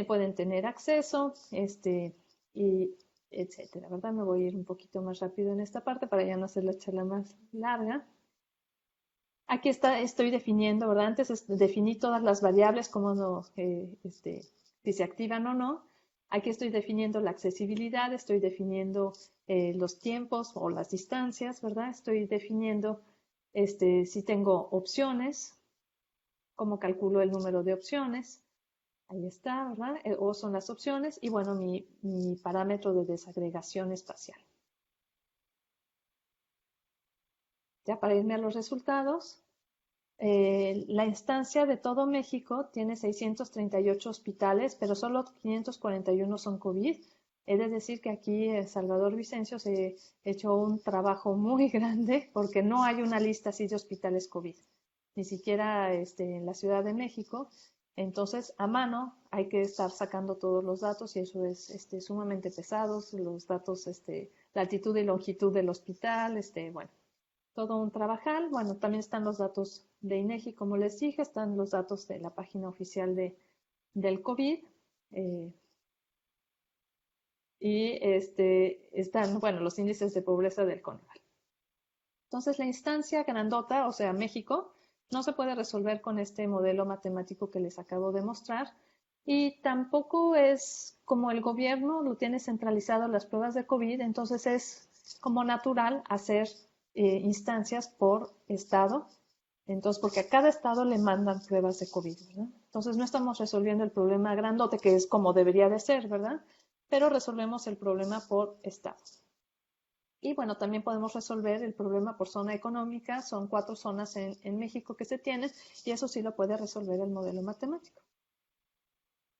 pueden tener acceso, y etcétera, ¿verdad? Me voy a ir un poquito más rápido en esta parte para ya no hacer la charla más larga. Aquí estoy definiendo, ¿verdad? Antes definí todas las variables, como no, si se activan o no. Aquí estoy definiendo la accesibilidad, estoy definiendo los tiempos o las distancias, ¿verdad? Estoy definiendo si tengo opciones, cómo calculo el número de opciones. Ahí está, ¿verdad? O son las opciones y bueno, mi parámetro de desagregación espacial. Ya para irme a los resultados, la instancia de todo México tiene 638 hospitales, pero solo 541 son COVID. He de decir que aquí Salvador Vicencio se hecho un trabajo muy grande porque no hay una lista así de hospitales COVID, ni siquiera en la Ciudad de México. Entonces, a mano hay que estar sacando todos los datos y eso es sumamente pesado, los datos, la altitud y longitud del hospital, bueno, todo un trabajal. Bueno, también están los datos de INEGI, como les dije, están los datos de la página oficial del COVID. Y están, bueno, los índices de pobreza del CONEVAL. Entonces, la instancia grandota, o sea, México, no se puede resolver con este modelo matemático que les acabo de mostrar y tampoco es como el gobierno lo tiene centralizado las pruebas de COVID, entonces es como natural hacer instancias por estado, entonces porque a cada estado le mandan pruebas de COVID, ¿verdad? Entonces no estamos resolviendo el problema grandote que es como debería de ser, ¿verdad? Pero resolvemos el problema por estado. Y bueno, también podemos resolver el problema por zona económica. Son 4 zonas en México que se tienen y eso sí lo puede resolver el modelo matemático.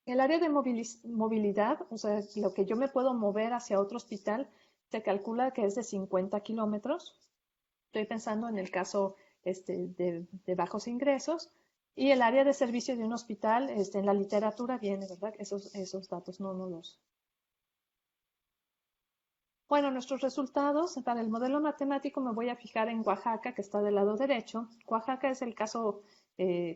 El área de movilidad, o sea, lo que yo me puedo mover hacia otro hospital, se calcula que es de 50 kilómetros. Estoy pensando en el caso de bajos ingresos. Y el área de servicio de un hospital, en la literatura viene, ¿verdad? Esos datos no los... Bueno, nuestros resultados para el modelo matemático me voy a fijar en Oaxaca, que está del lado derecho. Oaxaca es el caso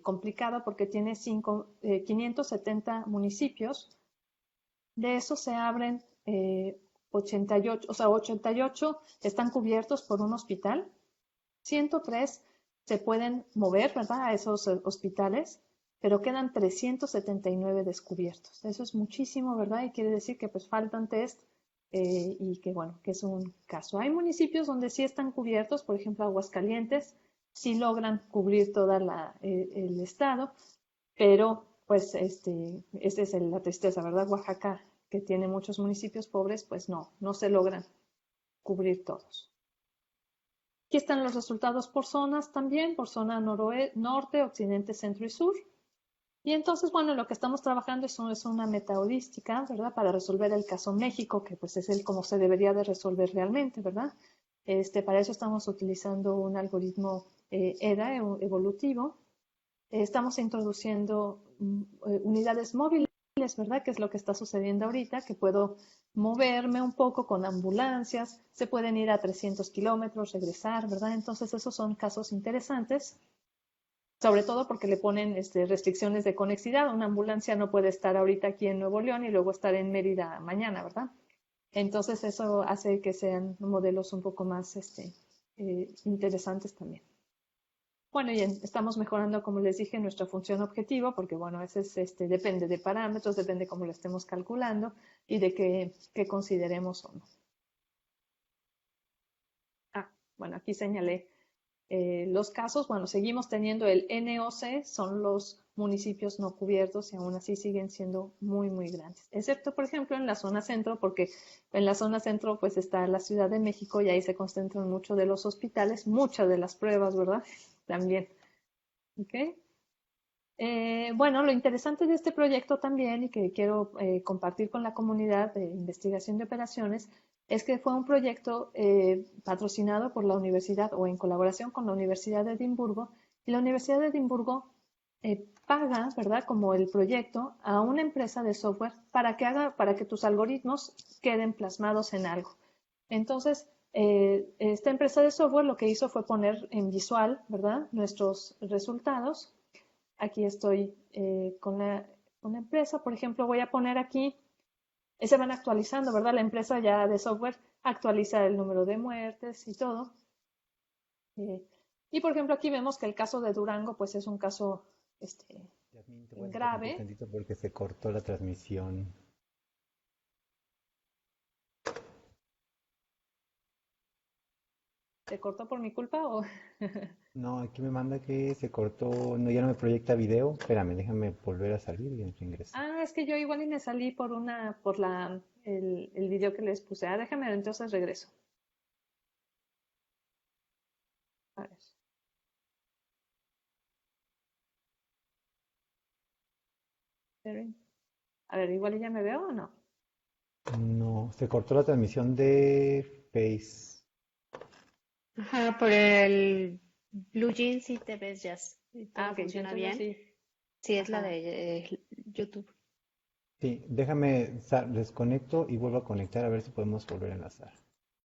complicado porque tiene 570 municipios. De esos se abren 88, o sea, 88 están cubiertos por un hospital. 103 se pueden mover, ¿verdad?, a esos hospitales, pero quedan 379 descubiertos. Eso es muchísimo, ¿verdad? Y quiere decir que pues faltan test y que bueno, que es un caso. Hay municipios donde sí están cubiertos, por ejemplo, Aguascalientes, sí logran cubrir toda el estado, pero pues esa es la tristeza, ¿verdad? Oaxaca, que tiene muchos municipios pobres, pues no se logran cubrir todos. Aquí están los resultados por zonas también, por zona norte, occidente, centro y sur. Y entonces, bueno, lo que estamos trabajando es una metaheurística, ¿verdad? Para resolver el caso México, que pues es el como se debería de resolver realmente, ¿verdad? Para eso estamos utilizando un algoritmo EDA, evolutivo. Estamos introduciendo unidades móviles, ¿verdad? Que es lo que está sucediendo ahorita, que puedo moverme un poco con ambulancias, se pueden ir a 300 kilómetros, regresar, ¿verdad? Entonces, esos son casos interesantes. Sobre todo porque le ponen restricciones de conexidad. Una ambulancia no puede estar ahorita aquí en Nuevo León y luego estar en Mérida mañana, ¿verdad? Entonces eso hace que sean modelos un poco más interesantes también. Bueno, y estamos mejorando, como les dije, nuestra función objetivo, porque bueno, ese depende de parámetros, depende cómo lo estemos calculando y de qué consideremos o no. Bueno, aquí señalé los casos. Bueno, seguimos teniendo el NOC, son los municipios no cubiertos y aún así siguen siendo muy, muy grandes. Excepto, por ejemplo, en la zona centro, porque en la zona centro pues está la Ciudad de México y ahí se concentran muchos de los hospitales, muchas de las pruebas, ¿verdad? También. ¿Ok? Bueno, lo interesante de este proyecto también y que quiero compartir con la comunidad de investigación de operaciones es que fue un proyecto patrocinado por la universidad o en colaboración con la Universidad de Edimburgo y la Universidad de Edimburgo paga, ¿verdad?, como el proyecto a una empresa de software para que tus algoritmos queden plasmados en algo. Entonces, esta empresa de software lo que hizo fue poner en visual, ¿verdad?, nuestros resultados. Aquí estoy con la empresa, por ejemplo, voy a poner aquí, se van actualizando, ¿verdad? La empresa ya de software actualiza el número de muertes y todo. Y por ejemplo, aquí vemos que el caso de Durango, pues es un caso grave. Porque se cortó la transmisión. ¿Se cortó por mi culpa o...? No, aquí me manda que se cortó, no, ya no me proyecta video. Espérame, déjame volver a salir y ingresar. Ah, es que yo igual y me salí por el video que les puse. Déjame, entonces regreso. A ver. A ver, igual ya me veo o no. No, se cortó la transmisión de Face. Ajá, por el Blue Jeans sí te ves ya. Ok, Funciona bien. sí. Sí, es la Ajá. de YouTube. Sí, déjame, desconecto y vuelvo a conectar a ver si podemos volver a enlazar.